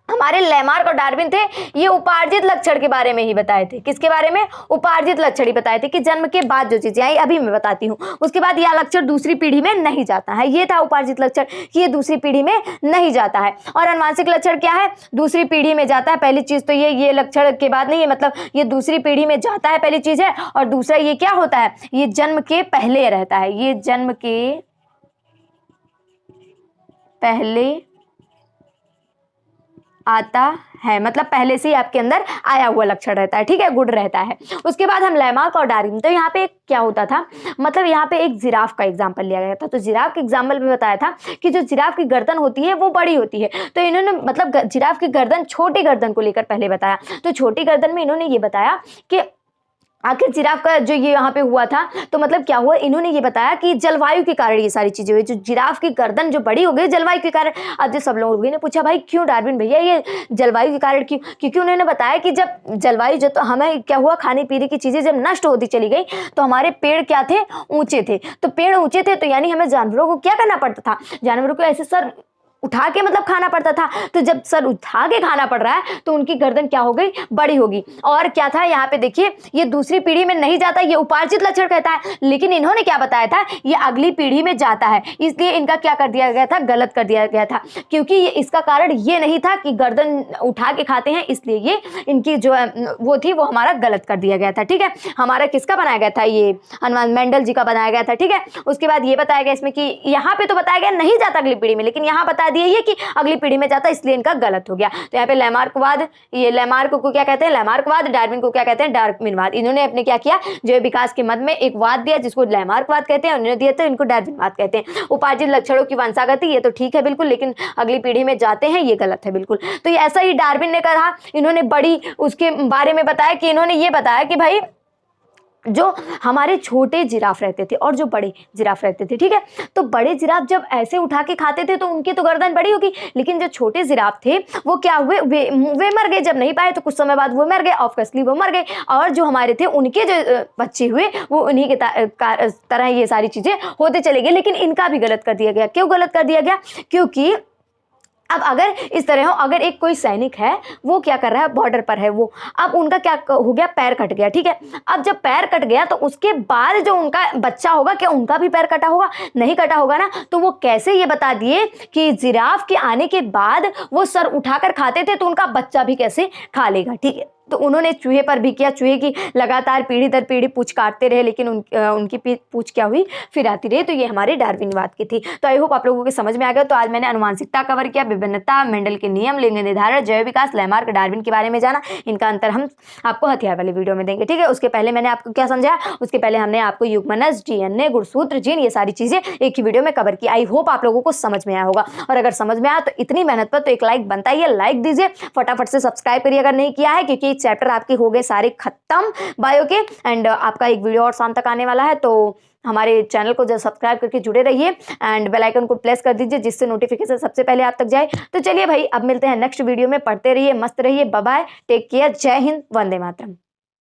हमारे लैमार्क और डार्विन थे, ये उपार्जित लक्षण के बारे में ही बताए थे। किसके बारे में, उपार्जित लक्षण ही बताए थे कि जन्म के बाद जो चीजें आई, अभी मैं बताती हूँ। उसके बाद यह लक्षण दूसरी पीढ़ी में नहीं जाता है। ये था उपार्जित लक्षण कि ये दूसरी पीढ़ी में नहीं जाता है। और अनुवांशिक लक्षण क्या है, दूसरी पीढ़ी में जाता है। पहली चीज तो ये लक्षण के बाद नहीं है, मतलब ये दूसरी पीढ़ी में जाता है, पहली चीज है। और दूसरा ये क्या होता है, ये जन्म के पहले रहता है, ये जन्म के पहले आता है, मतलब पहले से ही आपके अंदर आया हुआ लक्षण रहता है, ठीक है, गुण रहता है। उसके बाद हम लैमार्क और डार्विन, तो यहाँ पे क्या होता था, मतलब यहाँ पे एक जिराफ का एग्जाम्पल लिया गया था। तो जिराफ के एग्जाम्पल में बताया था कि जो जिराफ की गर्दन होती है वो बड़ी होती है। तो इन्होंने मतलब जिराफ की गर्दन, छोटी गर्दन को लेकर पहले बताया। तो छोटी गर्दन में इन्होंने ये बताया कि आखिर जिराफ का जो ये यहाँ पे हुआ था, तो मतलब क्या हुआ, इन्होंने ये बताया कि जलवायु के कारण ये सारी चीजें हुई, जो जिराफ की गर्दन जो बड़ी हो गई जलवायु के कारण। अब जो सब लोगों ने पूछा भाई क्यों डार्विन भैया ये जलवायु के कारण क्यों, क्योंकि उन्होंने बताया कि जब जलवायु जो, तो हमें क्या हुआ, खाने पीने की चीजें जब नष्ट होती चली गई तो हमारे पेड़ क्या थे, ऊंचे थे। तो पेड़ ऊंचे थे तो यानी हमें जानवरों को क्या करना पड़ता था, जानवरों को ऐसे सर उठा के मतलब खाना पड़ता था। तो जब सर उठा के खाना पड़ रहा है तो उनकी गर्दन क्या हो गई, बड़ी होगी। और क्या था यहाँ पे देखिए, ये दूसरी पीढ़ी में नहीं जाता, ये उपार्जित लक्षण कहता है। लेकिन इन्होंने क्या बताया था, ये अगली पीढ़ी में जाता है। इसलिए इनका क्या कर दिया गया था, गलत कर दिया गया था, क्योंकि इसका कारण ये नहीं था कि गर्दन उठा के खाते हैं, इसलिए ये इनकी जो वो थी वो हमारा गलत कर दिया गया था, ठीक है। हमारा किसका बनाया गया था, ये हनुमान मेंडल जी का बनाया गया था, ठीक है। उसके बाद ये बताया गया इसमें कि यहाँ पे तो बताया गया नहीं जाता अगली पीढ़ी में, लेकिन यहाँ बता दिए ये कि अगली पीढ़ी में जाता, इसलिए इनका गलत हो गया। तो यहाँ पे लैमार्कवाद, ये लैमार्क को क्या कहते हैं, लैमार्कवाद, डार्विन को क्या कहते हैं, डार्विनवाद। इन्होंने अपने क्या किया, जो विकास के मद में एक वाद दिया जिसको लैमार्कवाद कहते हैं, उन्होंने दिया तो इनको डार्विनवाद कहते हैं। उपार्जित लक्षणों की वंशागति, ये तो ठीक है बिल्कुल, लेकिन अगली पीढ़ी में जाते हैं ये गलत है बिल्कुल। तो ऐसा ही डार्विन ने कहा, इन्होंने बड़ी उसके बारे में बताया कि इन्होंने ये बताया कि भाई जो हमारे छोटे जिराफ रहते थे और जो बड़े जिराफ रहते थे, ठीक है। तो बड़े जिराफ जब ऐसे उठा के खाते थे तो उनकी तो गर्दन बड़ी होगी, लेकिन जो छोटे जिराफ थे वो क्या हुए, वे मर गए। जब नहीं पाए तो कुछ समय बाद वो मर गए, ऑब्वियसली वो मर गए। और जो हमारे थे उनके जो बच्चे हुए वो उन्हीं के तरह ये सारी चीजें होते चले गए। लेकिन इनका भी गलत कर दिया गया। क्यों गलत कर दिया गया, क्योंकि अब अगर इस तरह हो, अगर एक कोई सैनिक है वो क्या कर रहा है, बॉर्डर पर है वो, अब उनका क्या हो गया, पैर कट गया, ठीक है। अब जब पैर कट गया तो उसके बाद जो उनका बच्चा होगा, क्या उनका भी पैर कटा होगा, नहीं कटा होगा ना। तो वो कैसे ये बता दिए कि जिराफ के आने के बाद वो सर उठाकर खाते थे तो उनका बच्चा भी कैसे खा लेगा, ठीक है। तो उन्होंने चूहे पर भी किया, चूहे की लगातार पीढ़ी दर पीढ़ी पूंछ काटते रहे, लेकिन उनकी पूंछ क्या हुई, फिर आती रही। तो ये हमारे डार्विनवाद की थी। तो आई होप आप लोगों के समझ में आ गया। तो आज मैंने अनुवांशिकता कवर किया, विभिन्नता, मेंडल के नियम, लिंग निर्धारण, जैव विकास, लैमार्क, डार्विन के बारे में जाना। इनका अंतर हम आपको हथियार वाली वीडियो में देंगे, ठीक है। उसके पहले मैंने आपको क्या समझाया, उसके पहले हमने आपको युग्मनज, डीएनए, गुणसूत्र, जीन, ये सारी चीजें एक ही वीडियो में कवर की। आई होप आप लोगों को समझ में आया होगा। और अगर समझ में आया तो इतनी मेहनत पर तो एक लाइक बनता ही है, लाइक दीजिए, फटाफट से सब्सक्राइब करिए अगर नहीं किया है, क्योंकि चैप्टर आपके हो गए सारे खत्म बायो के। एंड आपका एक वीडियो और शाम तक आने वाला है, तो हमारे चैनल को जो सब्सक्राइब करके जुड़े रहिए एंड बेल आइकन को प्रेस कर दीजिए, जिससे नोटिफिकेशन सबसे पहले आप तक जाए। तो चलिए भाई, अब मिलते हैं नेक्स्ट वीडियो में। पढ़ते रहिए, मस्त रहिए, बाय बाय, टेक केयर, जय हिंद, वंदे मातरम।